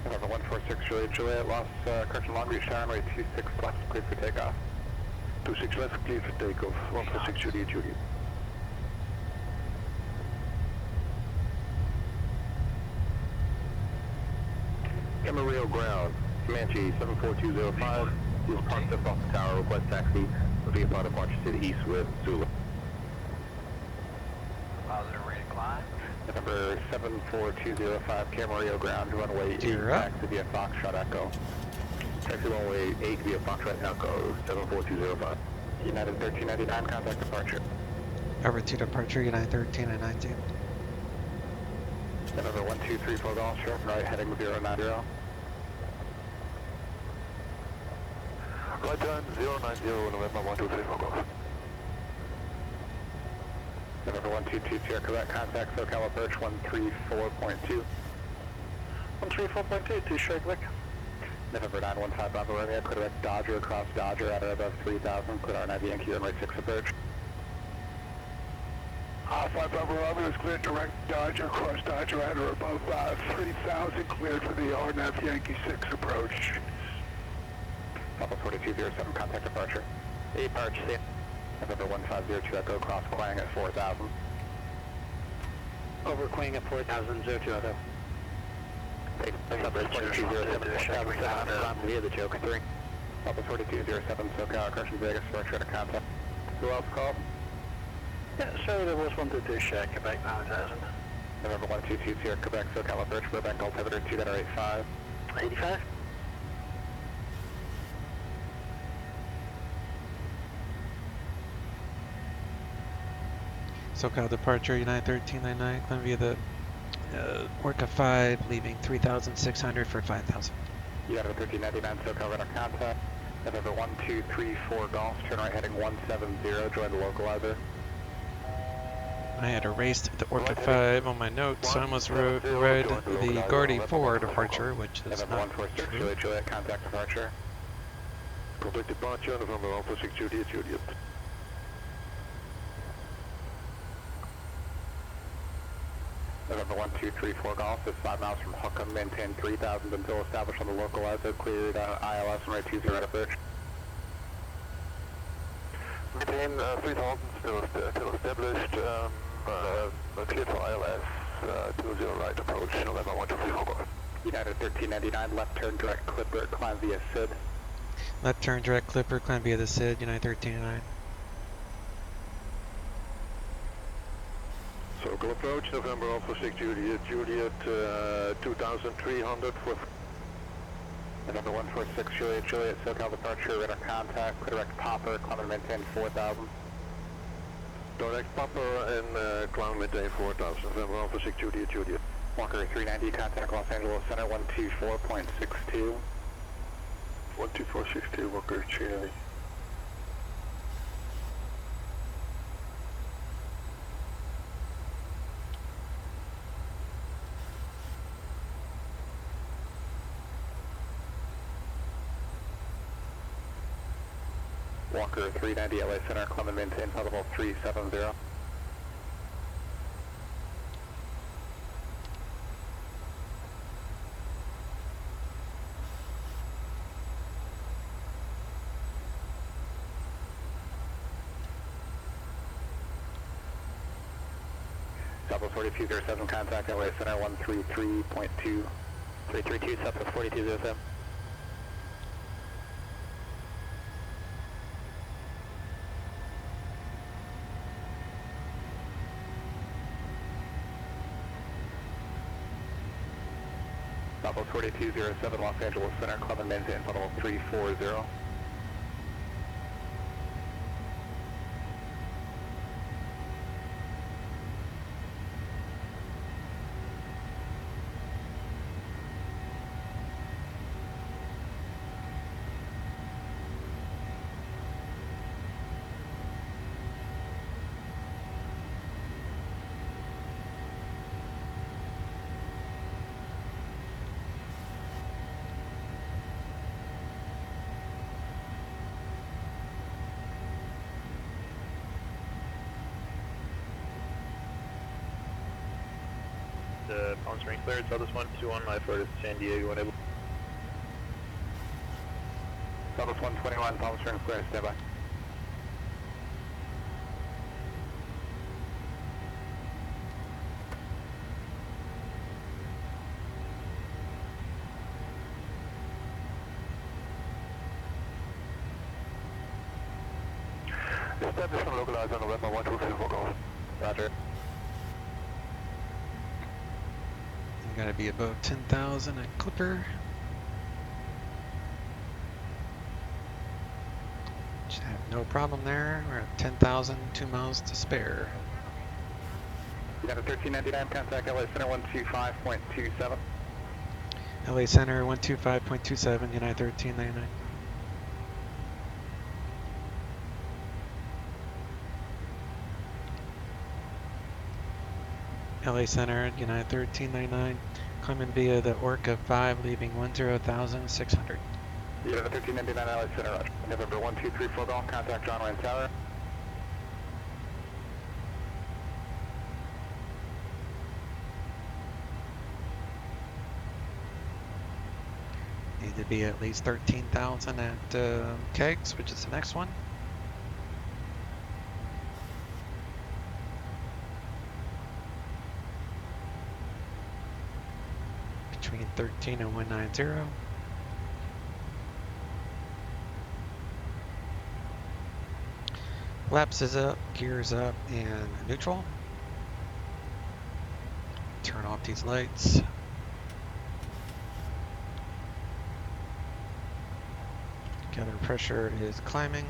November 146 Juliet, Los, correction, Long Beach Tower, runway 26 left, cleared for takeoff. 26 left, clear for takeoff. 146 Juliet, Juliet. Camarillo ground, Comanche 74205, is parked up off the tower, request taxi, via part departure to the east with Zulu. Positive rate of climb. Number 74205, Camarillo ground, runway 8, You're up. taxi via Foxtrot Echo. Taxi runway 8 via Foxtrot Echo, 74205. United 1399, contact departure. Over to departure, United 13 and 19. Number 1234 Golf, short right, heading 090. Right turn 090, November 1234 Golf. November 122 Sierra Quebec, contact SoCal approach 134.2. 134.2, 2 Sierra Quebec. November 915 Bravo Romeo, clear direct Dodger across Dodger at or above 3000, clear R9 Yankee runway 6 approach. 5 Bravo Romeo is cleared direct Dodger, cross Dodger at or above 3000, cleared for the RNAV Yankee 6 approach. Papa 4207, contact departure. Departure, see. November 150 Echo, cross Quang at 4000. Over Queen at 4000, 02 Echo. Number 4207, I'm via the Joker 3. Papa 4207, SoCal, Crushing Vegas, structure to contact. Who else called? Yeah, so there was 122 Sierra Quebec 9000. November 122 Sierra Quebec, SoCal approach, Burbank altimeter 2.85. 85? SoCal departure, United 1399, climb via the Orca 5, leaving 3,600 for 5,000. United 1399, SoCal radar contact. November 1234 Golf, turn right heading 170, join the localizer. I had erased the Orca 5 on my notes, so I almost read the Guardi 4 departure, which is November not 146 true. Juliet, Juliet, contact departure. Contact departure, November 146 Juliet, Juliet. November 1234 Golf is 5 miles from Huckham, maintain 3000 until established on the localizer, cleared ILS and right 20 right approach. Maintain 3000 still established, cleared for ILS, 20 right approach, November 1234 Golf. United 1399, left turn direct Clipper, climb via SID. Left turn direct Clipper, climb via the SID, United 1399. Local approach, November Alpha 6 Juliet, Juliet 2300 for... November 146 Juliet, Juliet, SoCal departure, radar contact, clear direct Popper, climb and maintain 4000. Direct Papa and ground maintain 4000, November Alpha 6 Juliet, Juliet. Walker 390, contact Los Angeles Center 124.62. 12462, Walker 390. Walker 390 LA Center, climb and maintain level 370. Southwest 4207, contact LA Center 133.2. 332, Southwest 4207. Southwest 4207, Los Angeles Center, climb and maintain level 340. Palm Springs cleared, Southwest 121, my flight is San Diego, enable. Southwest 121, Palm Springs clear, stand by. Establishment localized on November 1234 Golf. Roger. You gotta be above 10,000 at Clipper. Should have no problem there. We're at 10,000, 2 miles to spare. United 1399, contact LA Center 125.27. LA Center 125.27, United 1399. LA Center, United 1399, climbing via the Orca 5, leaving 10,600. United 1399, LA Center, Roger. November 1234 Golf, contact John Wayne Tower. Need to be at least 13,000 at Kegs, which is the next one. Between 13 and 190. Flaps is up, gears up, and neutral. Turn off these lights. Gather pressure is climbing.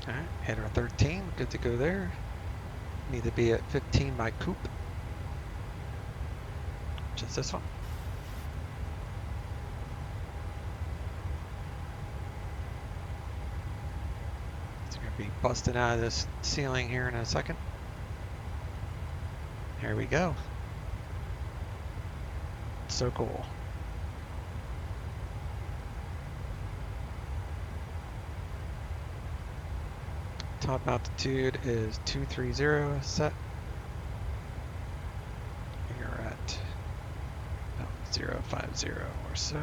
Alright, hit our 13, good to go there. Need to be at 15 by coupe, which is this one. It's going to be busting out of this ceiling here in a second. Here we go. So cool. Top altitude is 230 set. We are at about 050 or so.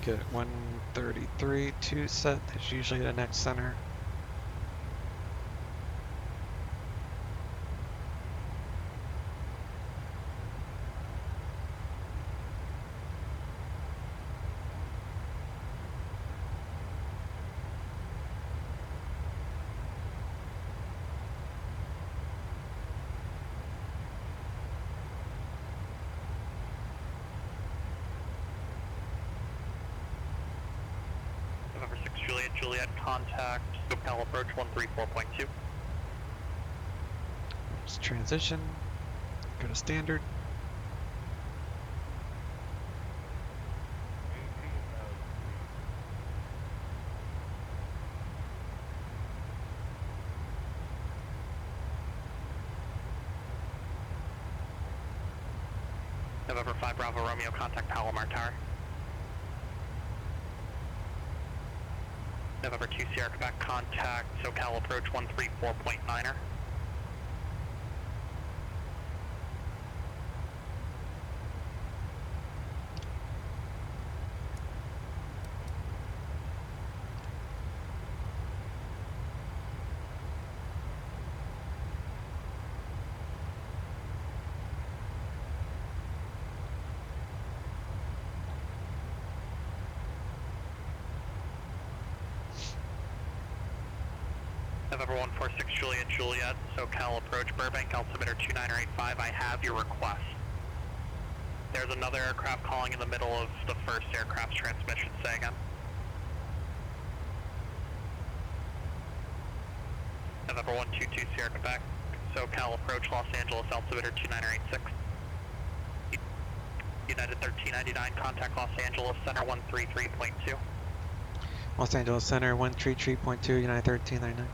Get 133 to set. That's usually the next center. November 6 Juliet, contact SoCal approach 134.2. Let's transition. Go to standard. November 5 Bravo Romeo, contact Palomar Tower. November 2 Sierra Quebec, contact SoCal approach 134.9er. November 146 Juliet, SoCal approach Burbank, altimeter 2985. I have your request. There's another aircraft calling in the middle of the first aircraft's transmission. Say again. November 122 Sierra Quebec, SoCal approach Los Angeles, altimeter 2986. United 1399, contact Los Angeles Center 133.2. Los Angeles Center 133.2, United 1399.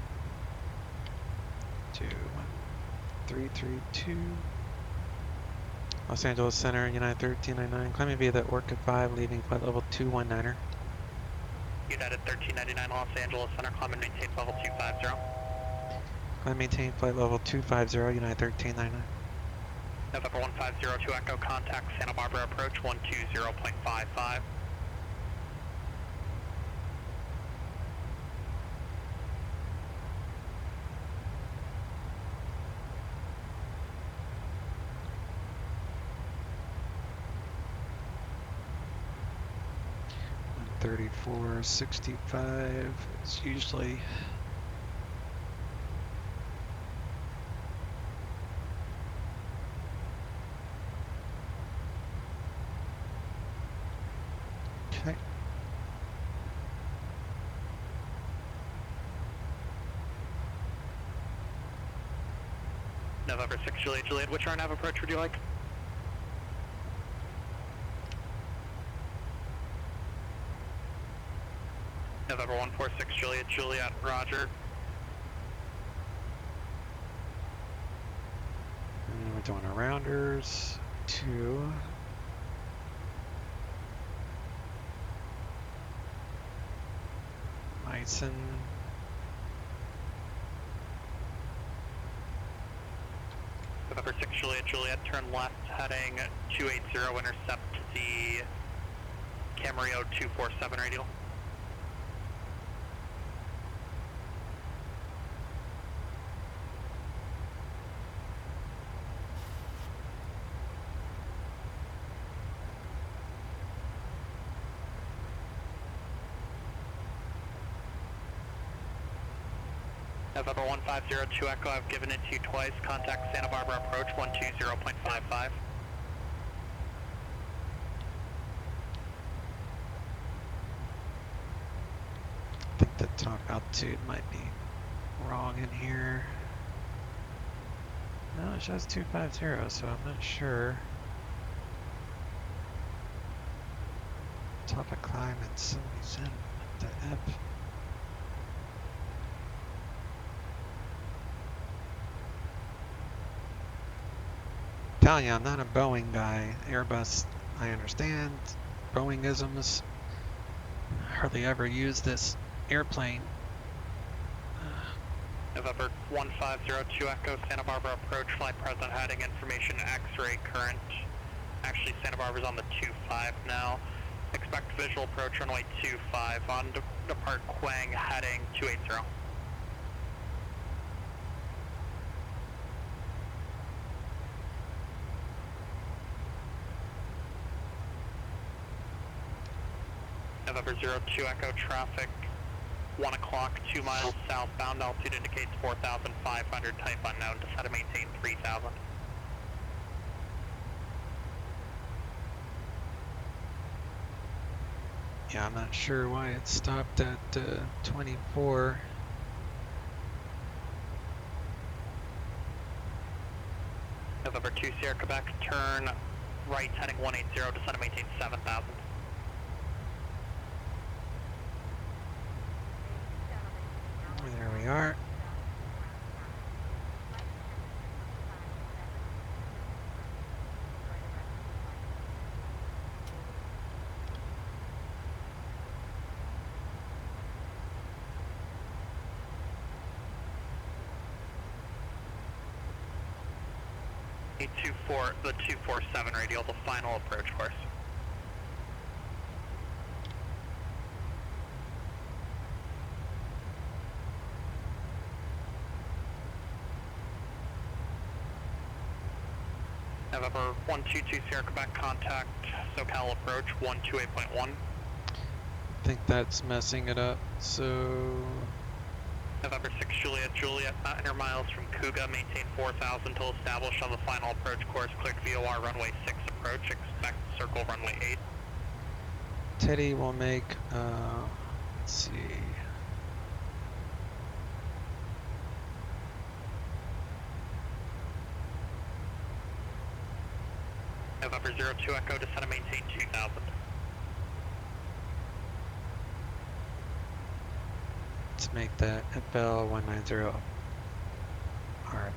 21332. Los Angeles Center, United 1399, climbing via the Orchid 5, leaving flight level 219er. United 1399 Los Angeles Center, climb and maintain level 250. Climb maintain flight level 250, United 1399. November 1502 Echo, contact Santa Barbara approach 120.55. $34.65 is usually okay. November 6 Juliet, which RNAV approach would you like? November 146 Juliet, roger. And we're doing our rounders to Meissen. November 6 Juliet, turn left heading 280, intercept the Camarillo 247 radial. November 1502 Echo, I've given it to you twice. Contact Santa Barbara approach 120.55. I think the top altitude might be wrong in here. No, it shows 250, so I'm not sure. Top of climb and somebody's in the ebb. Telling you, I'm not a Boeing guy. Airbus, I understand. Boeing-isms. Hardly ever use this airplane. November 1502 Echo, Santa Barbara approach, flight present heading information X-ray current. Actually, Santa Barbara's on the 25 now. Expect visual approach runway 25 on depart Quang heading 280. November 02 Echo, traffic 1 o'clock, 2 miles southbound, altitude indicates 4,500, type unknown, decide to maintain 3,000. Yeah, I'm not sure why it stopped at 24. November 2 Sierra Quebec, turn right heading 180, decide to maintain 7,000. There we are. The 247 radial, the final approach course. November 122 Sierra Quebec, contact SoCal approach 128.1. I think that's messing it up, so... November 6 Juliet, 900 miles from Cougar, maintain 4,000 till established on the final approach course, cleared VOR runway 6 approach, expect circle runway 8. Teddy will make, let's see... November 02 Echo, descend and maintain 2,000. Let's make that FL 190 or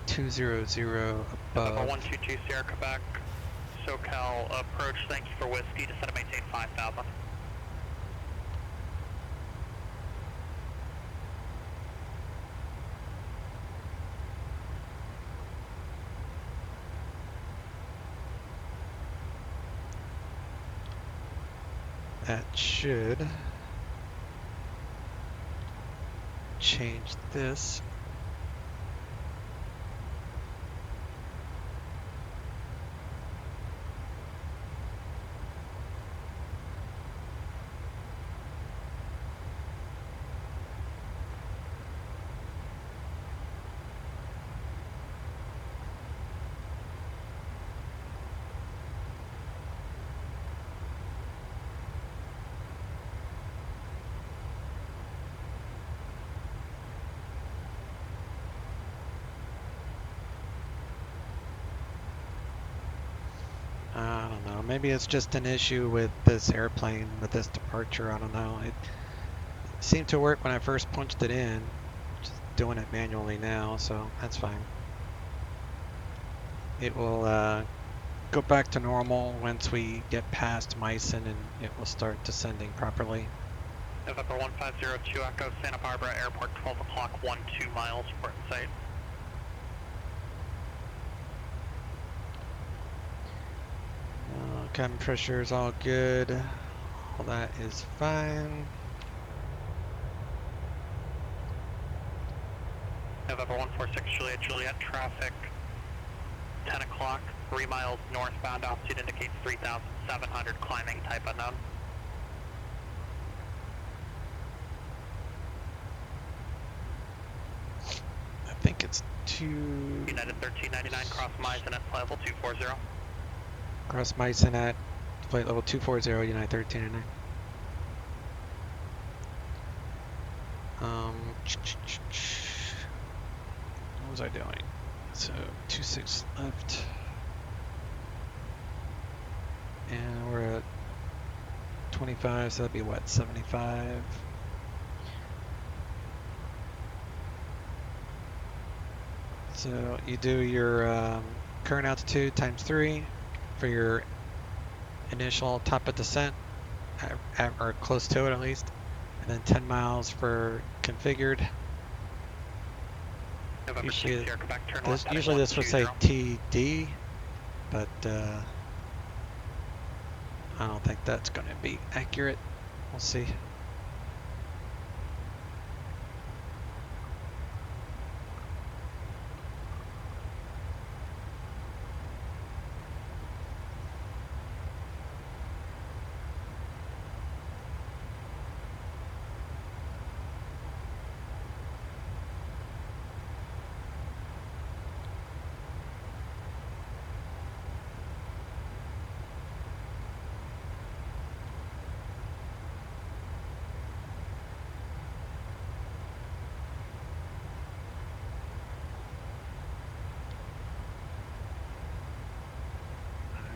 200 November above. 122 Sierra Quebec, SoCal approach, thank you for whiskey, descend and maintain 5,000. That should change this. I don't know. Maybe it's just an issue with this airplane, with this departure. I don't know. It seemed to work when I first punched it in. Just doing it manually now, so that's fine. It will go back to normal once we get past Meissen, and it will start descending properly. November 1502 Echo, Santa Barbara Airport, 12 o'clock, 12 miles, port in sight. Cabin pressure is all good. All that is fine. November 146 Juliet, traffic, 10 o'clock, 3 miles northbound, altitude indicates 3,700, climbing, type unknown. I think it's United 1399, cross Meissen at flight level 240. Cross Meissen at flight level 240, United 1399. What was I doing? So 26 left. And we're at 25, so that'd be what, 75? So you do your current altitude times 3 for your initial top of descent, or close to it at least, and then 10 miles for configured. November 6 Usually, Quebec, turn this, left usually this would say 120. TD, but I don't think that's going to be accurate. We'll see.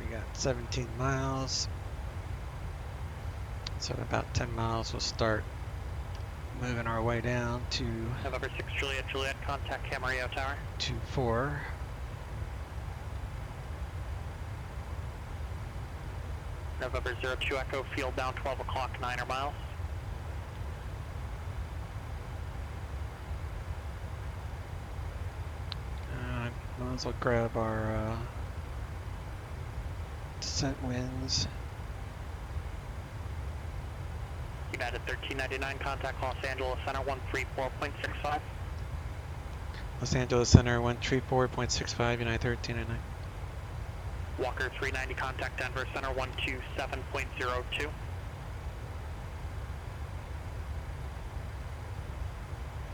We got 17 miles. So in about 10 miles, we'll start moving our way down to November 6 Juliet, contact Camarillo Tower. 24. November 02 Echo, field down 12 o'clock, 9 miles. Might as well grab our descent winds. United 1399, contact Los Angeles Center 134.65. Los Angeles Center 134.65, United 1399. Walker 390, contact Denver Center 127.02.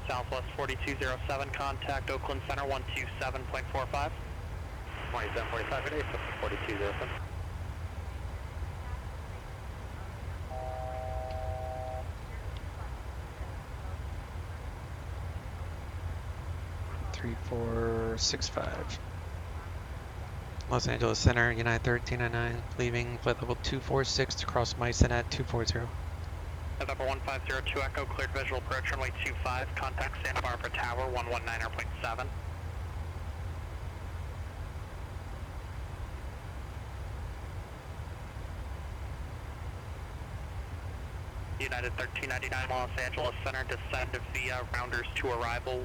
Southwest 4207, contact Oakland Center 127.45. 2745 today, 4207. Three, 4, 6, 5. Los Angeles Center, United 1399, leaving flight level 246 to cross Meissen at 240. November 1502 Echo, cleared visual approach runway 25, contact Santa Barbara Tower 119.7. United 1399 Los Angeles Center, descend via Rounders to arrival,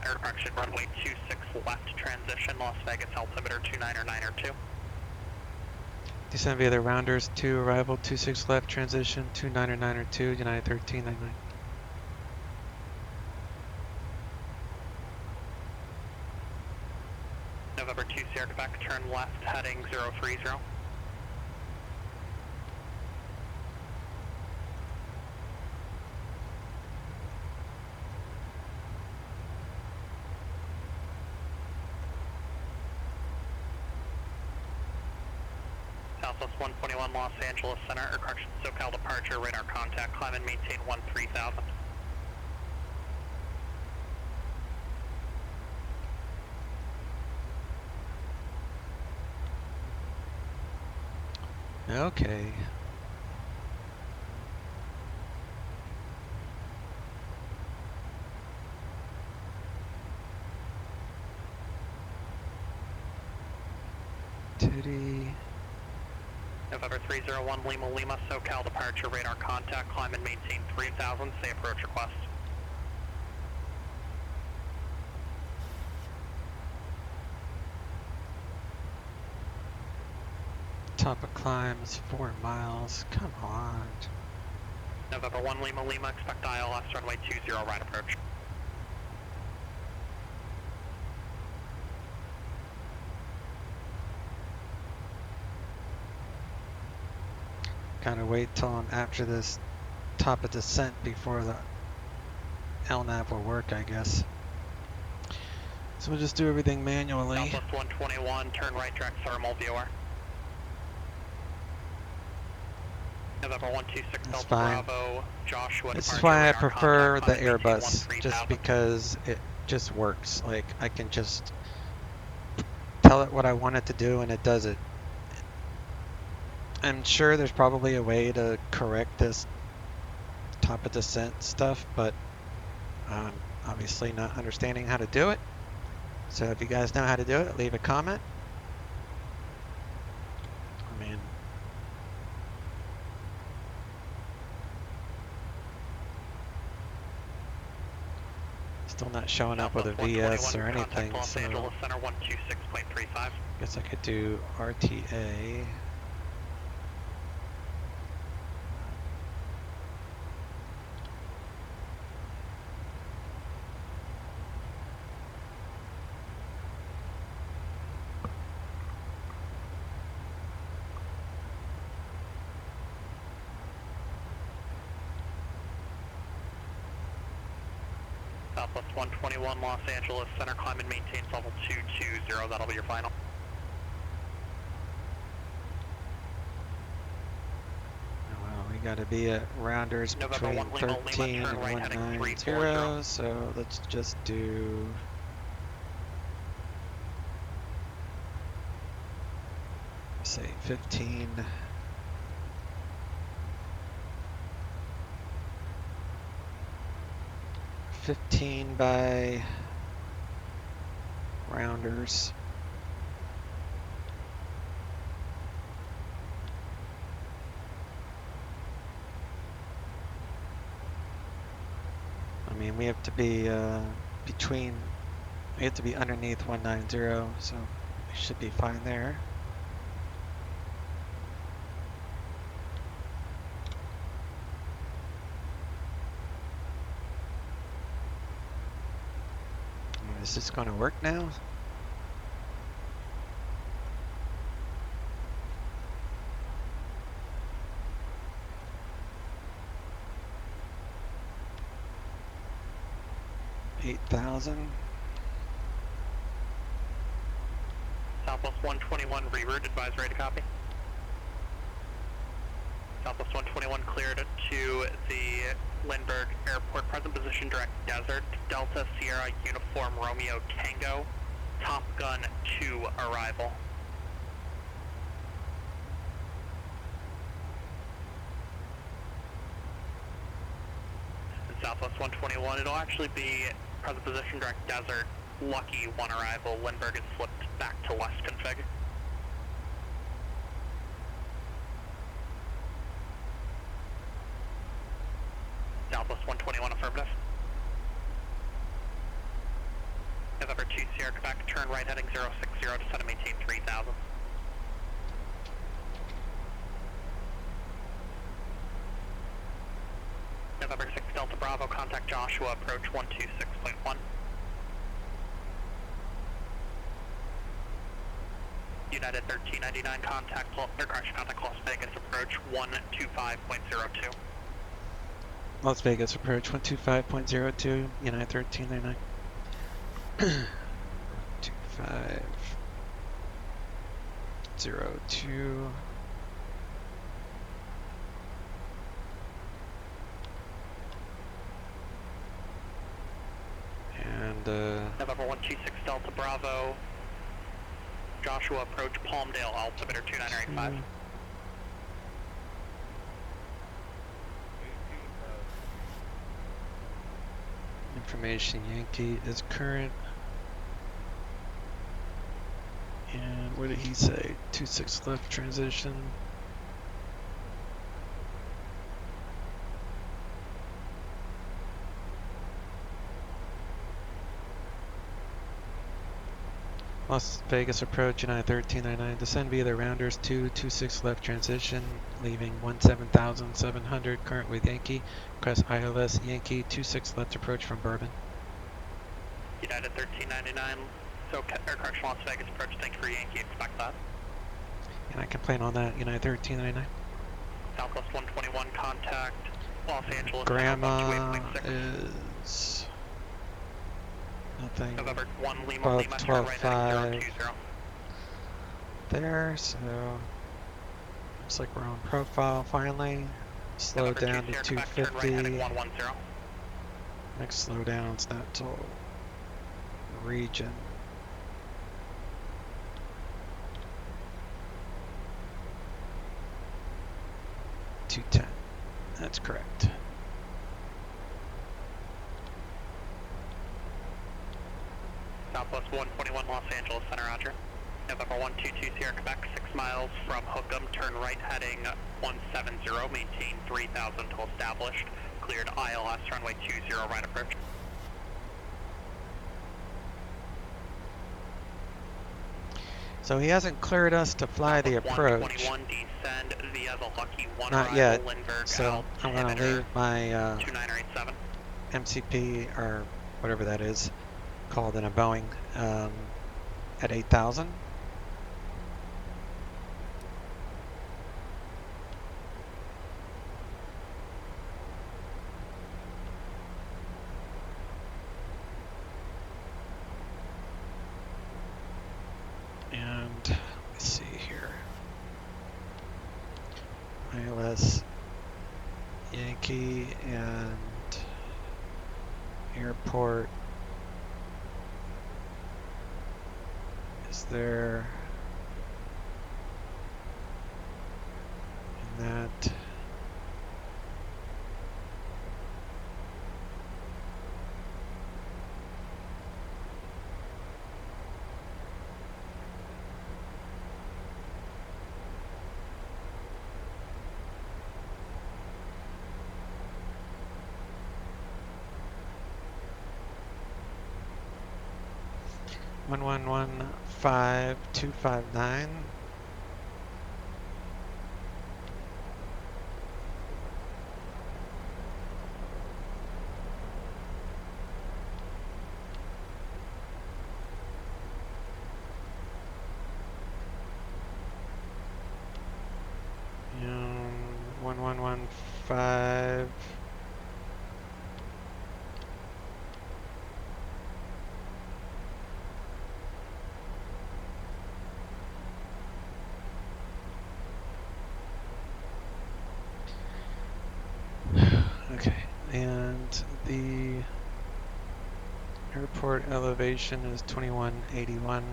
correction, runway 26 left transition, Las Vegas altimeter 299er2. Descend via the Rounders to arrival 26 left transition 299er2 United 1399. November 2 Sierra Quebec, turn left heading 030. Southwest 121 Los Angeles Center, or correction, SoCal departure, radar contact, climb and maintain 13,000. Okay. Titty. November 301 Lima Lima, SoCal departure, radar contact, climb and maintain 3,000, say approach request. Top of climbs 4 miles. Come on. November 1 Lima Lima, expect ILS runway 20 right approach. Gotta wait till I'm after this top of descent before the LNAV will work, I guess. So we'll just do everything manually. Southwest 121, turn right direct thermal viewer. November 126 That's Delta fine. Bravo, Joshua. This is departure, why I radar prefer contact, the climb and maintain Airbus, 13,000. just because it just works. Like, I can just tell it what I want it to do and it does it. I'm sure there's probably a way to correct this top of descent stuff, but obviously not understanding how to do it. So if you guys know how to do it, leave a comment. I mean, still not showing up with a VS or anything, Los so Angeles Center 126.35. guess I could do RTA. Southwest 121 Los Angeles Center, climb and maintain level 220. That'll be your final. Well, we gotta be at Rounders November between 1 Lima, 13 Lima, turn and right heading 190, 340. so let's just do... say 15. by Rounders. I mean, we have to be we have to be underneath 190, so we should be fine there. Is this going to work now? $8,000. Southwest 121 reroute, advisory to copy. Southwest 121 cleared to the Lindbergh Airport, present position direct desert, Delta Sierra Uniform Romeo Tango, Top Gun 2 arrival. Southwest 121, it'll actually be present position direct desert, Lucky 1 arrival, Lindbergh is flipped back to west config. Southwest 121 affirmative. November 2 Sierra Quebec, turn right heading 060, descend and maintain 3000. November 6 Delta Bravo, contact Joshua, approach 126.1. United 1399, contact Las Vegas, approach 125.02. Las Vegas approach 125.02, United 1399. 2502. And November 126 Delta Bravo, Joshua approach Palmdale, altimeter 2985. Information Yankee is current. And what did he say? 26 left transition. Las Vegas approach, United 1399. Descend via the Rounders 226 left transition, leaving 17,700. Current with Yankee. Request ILS Yankee 26 left approach from Bourbon. United 1399, so correction Las Vegas approach, thank you for Yankee, expect that. And I can plan on that, United 1399. Southwest 121, contact Los Angeles. Grandma is nothing. November 1 Lima Above Lima, turn right heading 12.5 020. there, so looks like we're on profile finally. Slow November down 2 to Sierra Quebec, turn right heading 250. 110. Next slowdown's not till region. .210. That's correct. Southwest 121 Los Angeles Center, roger. November 122 Sierra Quebec, 6 miles from Hookham, turn right heading 170, maintain 3000 till established. Cleared ILS, runway 20, right approach. So he hasn't cleared us to fly the approach. 121 descend via the Lucky 1 Not arrival, yet. Lindbergh, So I'm going to leave my 2987. MCP or whatever that is called in a Boeing at 8,000. And let's see here. ILS Yankee and airport is there. And that. One 5259. And 1115. Okay, and the airport elevation is 2181.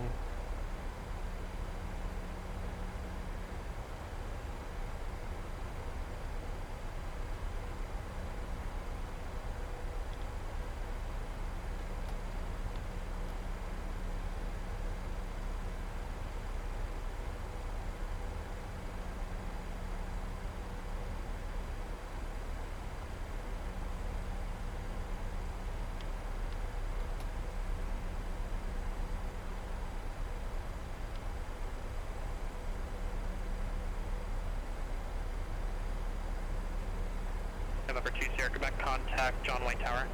November 2 Sierra Quebec, contact John Wayne Tower.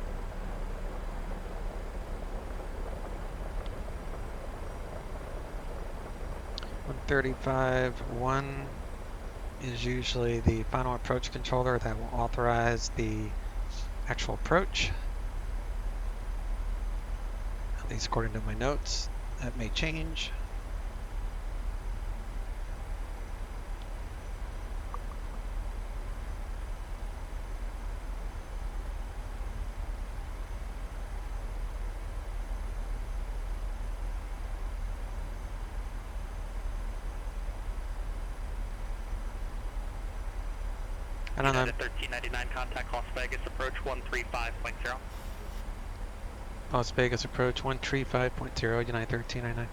135.1 is usually the final approach controller that will authorize the actual approach. At least according to my notes. That may change. I don't know. United 1399, contact Las Vegas, approach 135.0. Las Vegas approach 135.0, United 1399.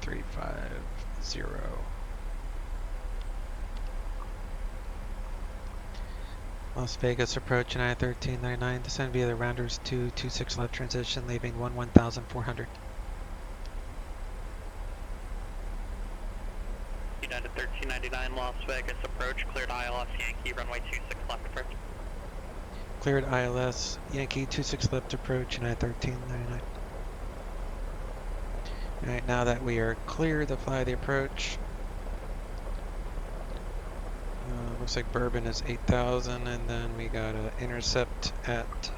1350. Las Vegas approach United 1399, descend via the Rounders 226 left transition, leaving 11,400. United 1399, Las Vegas approach, cleared ILS Yankee, runway 26 left approach. Cleared ILS Yankee 26 left approach United 1399. Alright, now that we are clear to fly the approach, looks like Bourbon is 8,000, and then we got an intercept at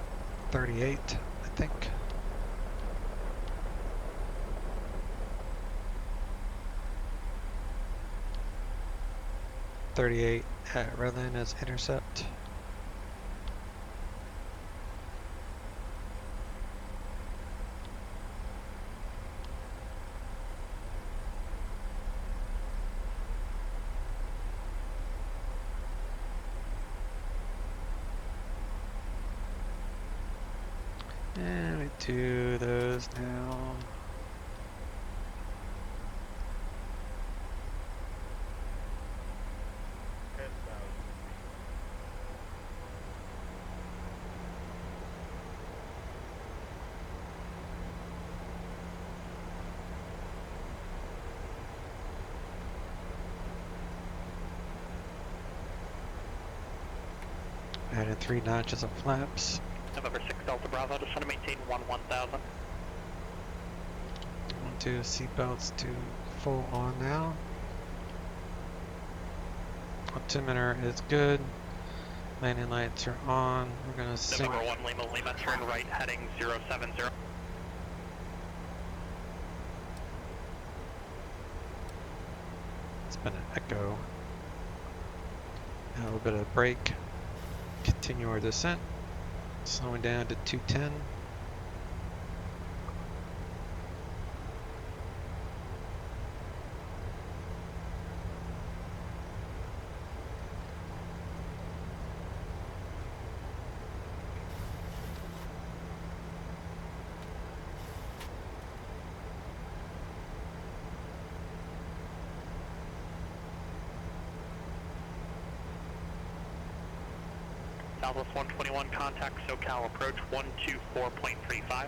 38, I think. .38 at Redland as intercept. And we do those now. Added 3 notches of flaps. November 6 Delta Bravo, descend to maintain 1000. 2 seatbelts to full on now. Altimeter is good. Landing lights are on. We're gonna sync. November 1 Lima Lima, turn right heading 070. It's been an echo. A little bit of brake. Continue our descent. Slowing down to 210. Southwest 121, contact SoCal approach 124.35.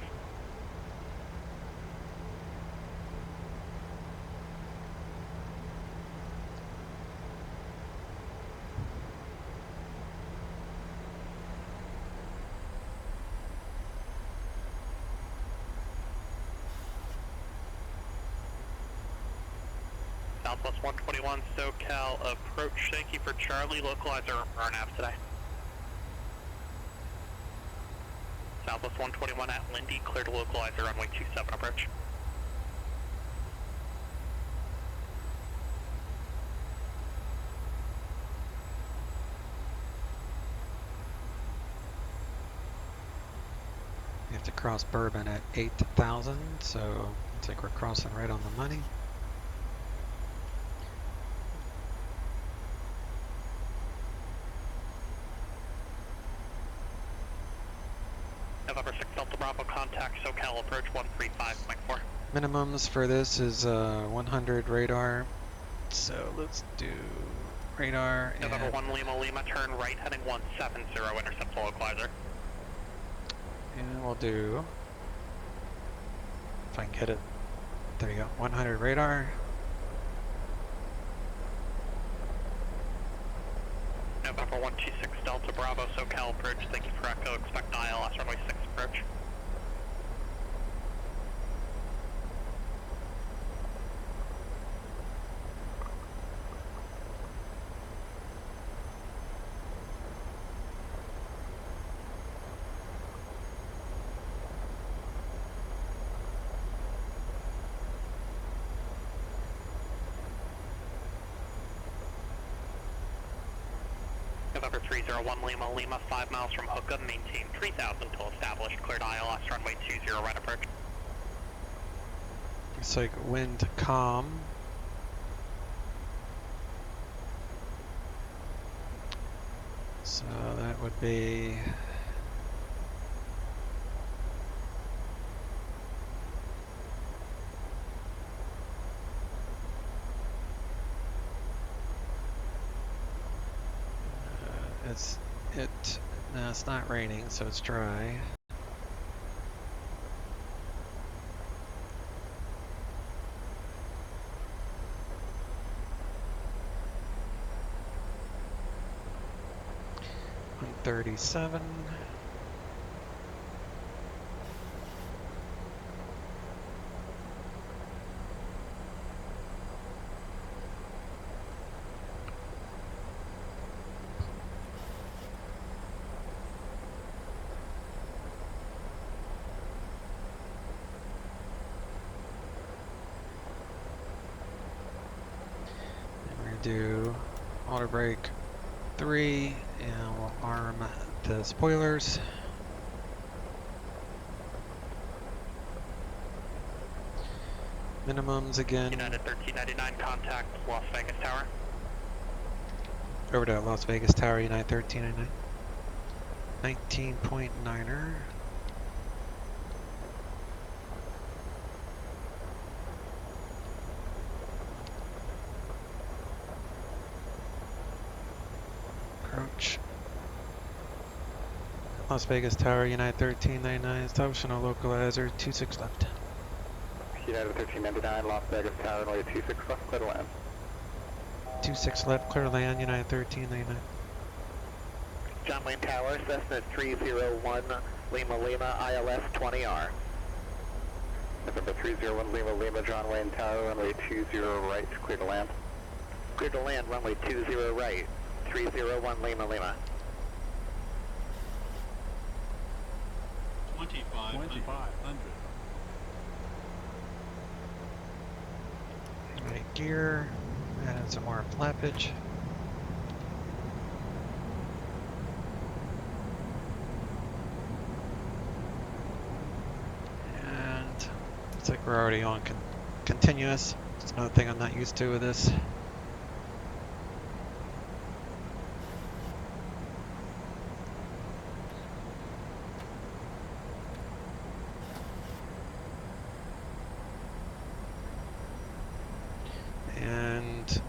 Southwest 121, SoCal approach, thank you for Charlie, localizer RNAV today. Southwest 121 at Lindy, clear to localizer runway 27 approach. We have to cross Bourbon at 8,000, so looks like we're crossing right on the money. November 6 Delta Bravo, contact SoCal approach 135.4. Minimums for this is 100 radar, so let's do radar and November 1 Lima Lima, turn right heading 170, intercept the localizer. and we'll do, if I can get it, there you go, 100 radar. Pepper 126 Delta Bravo, SoCal approach. Thank you for Echo. Expect ILS runway 6 approach. November 301 Lima, Lima, 5 miles from Hookup, maintain 3000 until established, cleared ILS, runway 20 right approach. Looks like wind calm. So that would be no, it's not raining, so it's dry. $137. Do auto brake 3 and we'll arm the spoilers. Minimums again. United 1399, contact Las Vegas Tower. Over to Las Vegas Tower, United 1399. 19.9er. Approach. Las Vegas Tower, United 1399, establishing a localizer, 26 left. United 1399, Las Vegas Tower, runway 26 left, clear to land. 26 left, clear to land, United 1399. John Wayne Tower, Cessna 301 Lima Lima, ILS 20R. November 301 Lima Lima, John Wayne Tower, runway 20 right, clear to land. Clear to land, runway 20 right, 301 Lima Lima. 2500. Right gear, add some more flappage. And looks like we're already on continuous. It's another thing I'm not used to with this.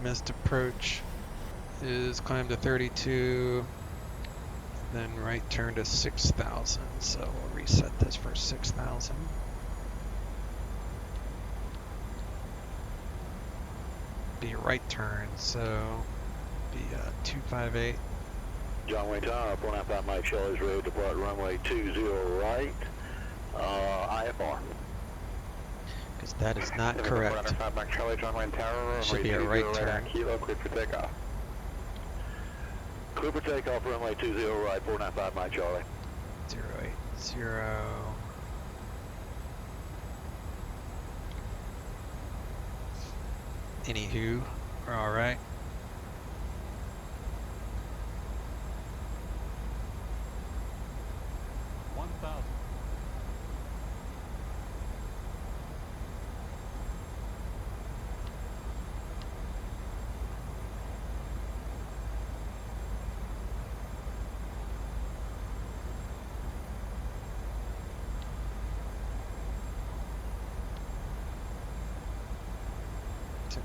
Missed approach is climb to 32, then right turn to 6,000. So we'll reset this for 6,000. Be a right turn, so be 258. John Wayne Tower, 495 Mike Charlie's Road, depart runway 20 right, IFR. Because that is not correct. 495 Mike Charlie, John Wayne Tower, Should be a right turn. Kilo, clear for takeoff. Clear for takeoff, runway 20 right, 495 Mike Charlie. 080. Anywho, we're all right.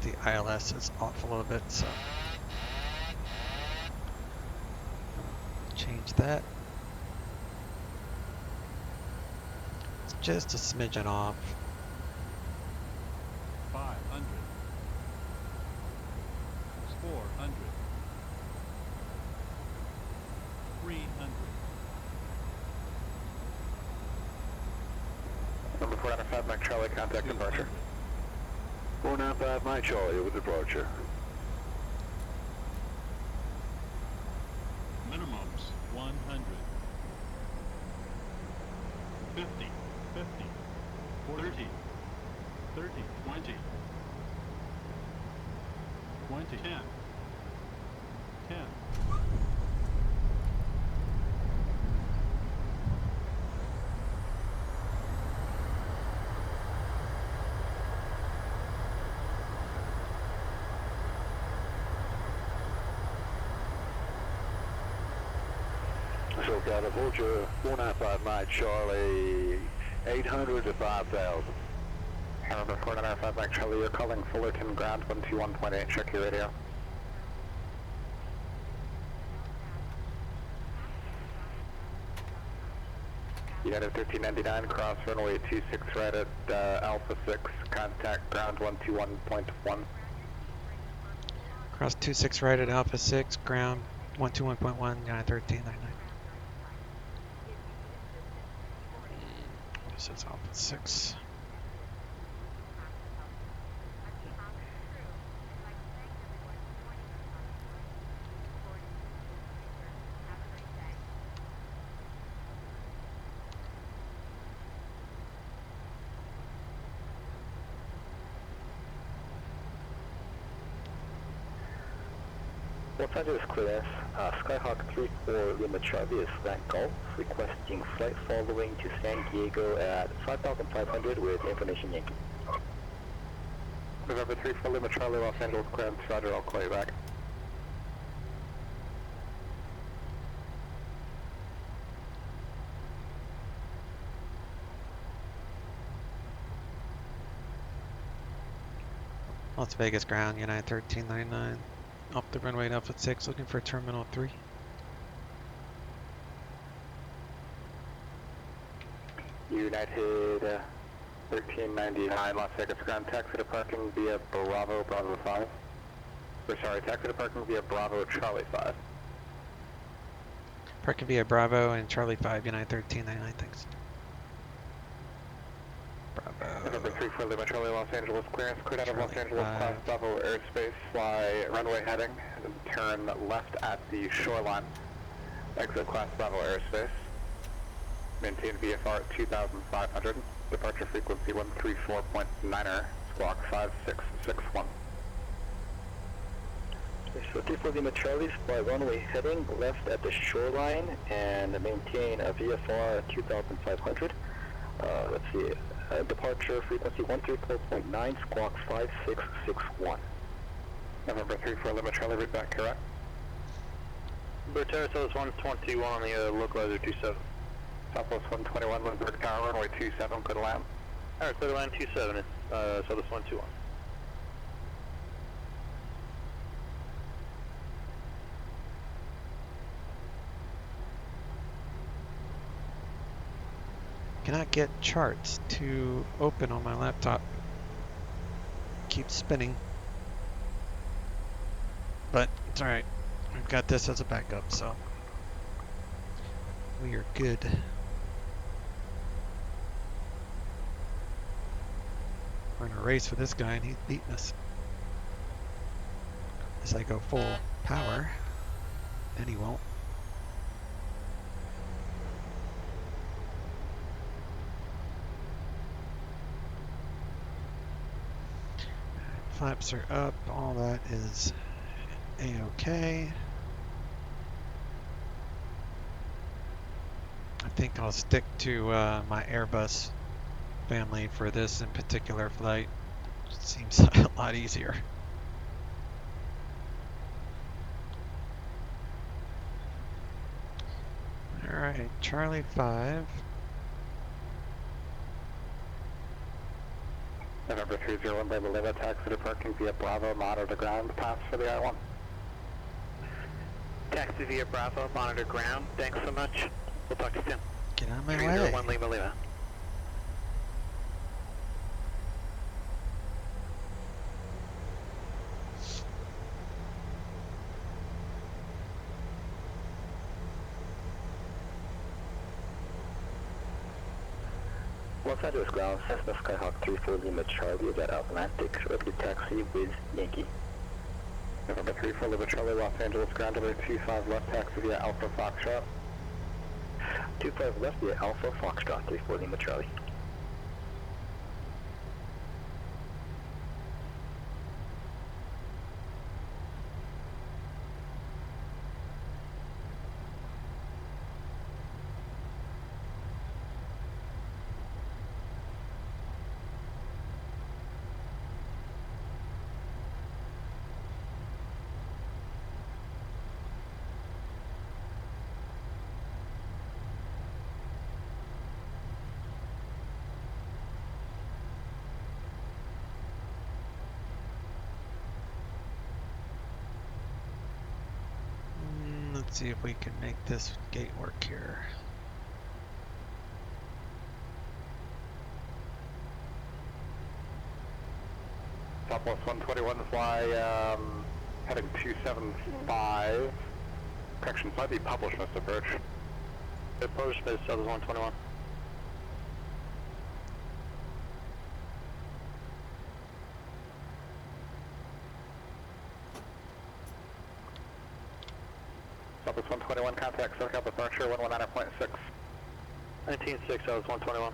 The ILS is off a little bit, so change that. It's just a smidgen off. 500. 400. Number 495 Mike Charlie, contact departure. 495 Mike Charlie with departure. Minimums 100. 50, 50, 30, 30, 20, 20, 10, 10. So California, 495 Mike Charlie, 800 to 5,000. Number 495 Mike Charlie, you're calling Fullerton ground 121.8, check your radio. United 1399, cross runway 26 right at Alpha 6, contact ground 121.1. Cross 26 right at Alpha 6, ground 121.1, 91399. This is Alpha 6. Los Angeles clearance, Skyhawk 34 Lima Charlie is flight Golf, requesting flight following to San Diego at 5,500 with information Yankee. November 34 Lima Charlie, Los Angeles clearance, roger, I'll call you back. Las Vegas ground, United 1399. Off the runway Alpha 6, looking for Terminal 3. United 1399 Las Vegas ground, taxi to parking via Bravo 5. Or sorry, taxi to parking via Bravo Charlie 5. Parking via Bravo and Charlie 5, United 1399, thanks. November 34 Lima Charlie, Los Angeles clearance, cleared out of Los Charlie Angeles 5. class Bravo airspace, fly runway heading, and turn left at the shoreline. Exit class Bravo airspace. Maintain VFR at 2,500. Departure frequency 134.9er, squawk 5661. So 34 Lima Charlie, fly runway heading left at the shoreline and maintain a VFR at 2,500. Let's see, departure frequency 134.9, squawk 5661. November 34 Lima Charlie, read back correct. Bertera, so it's 121 on the localizer 27. Southwest 121, Lindbergh Tower, runway 27, clear to land. Alright, clear to land 27, it's Southwest 121. Cannot get charts to open on my laptop. Keeps spinning. But it's alright. We've got this as a backup, so we are good. We're in a race with this guy and he's beating us. As I go full power, then he won't. Flaps are up, all that is a-okay. I think I'll stick to my Airbus family for this in particular flight. It seems a lot easier. Alright, Charlie 5. November 301 by Lima, taxi to parking via Bravo, monitor ground, pass for the I-1. Taxi via Bravo, monitor ground. Thanks so much. We'll talk to you soon. Get out of my way. 301 Lima Lima. Los Angeles ground, Cessna Skyhawk 34 Lima Charlie is at Atlantic, ready to taxi with Yankee. November 34 Lima Charlie, Los Angeles ground, number 25 left taxi via Alpha Foxtrot. 25 left via Alpha Foxtrot, 34 Lima Charlie. Let's see if we can make this gate work here. Southwest 121 fly, heading 275. Correction, might be published, Mr. Birch. Published, Southwest 121. Southwest 121, contact SoCal departure 119.6. 19.6, Southwest 121.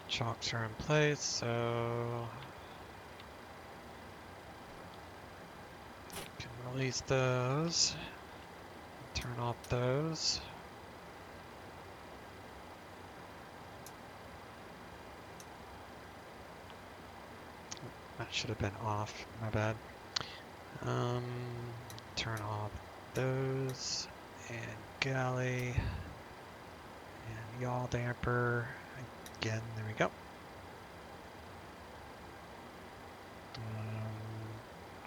Chocks are in place, so can release those. Turn off those. That should have been off, my bad. Turn off those and galley and yaw damper again. There we go.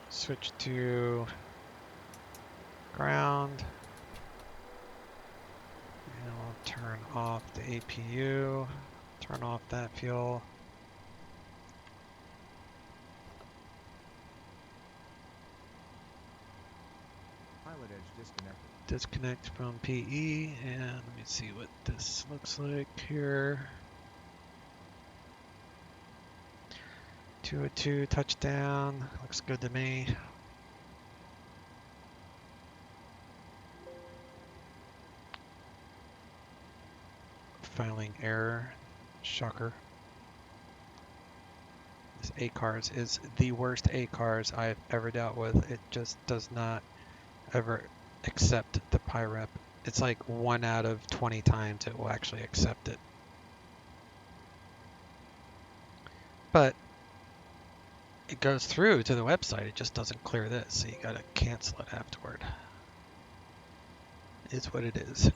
Switch to ground. And I'll turn off the APU. Turn off that fuel. Pilot edge disconnected. Disconnect from PE, and let me see what this looks like here. 202 touchdown, looks good to me. Filing error, shocker. This ACARS is the worst ACARS I've ever dealt with. It just does not ever accept the PIREP. It's like 1 out of 20 times it will actually accept it. But it goes through to the website, it just doesn't clear this, so you gotta cancel it afterward. It's what it is.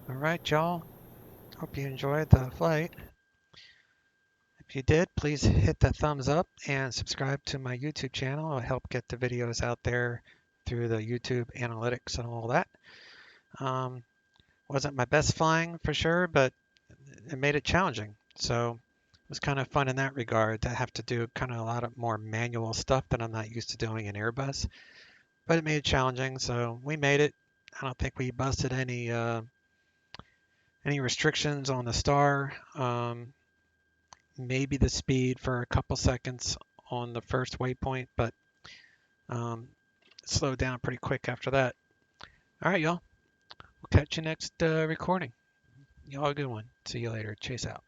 Alright, y'all. Hope you enjoyed the flight. If you did, please hit the thumbs up and subscribe to my YouTube channel. It'll help get the videos out there through the YouTube analytics and all that. Wasn't my best flying for sure, but it made it challenging. So it was kind of fun in that regard to have to do kind of a lot of more manual stuff that I'm not used to doing in Airbus. But it made it challenging, so we made it. I don't think we busted any Any restrictions on the star? Maybe the speed for a couple seconds on the first waypoint, but slowed down pretty quick after that. All right, y'all. We'll catch you next recording. Y'all have a good one. See you later. Chase out.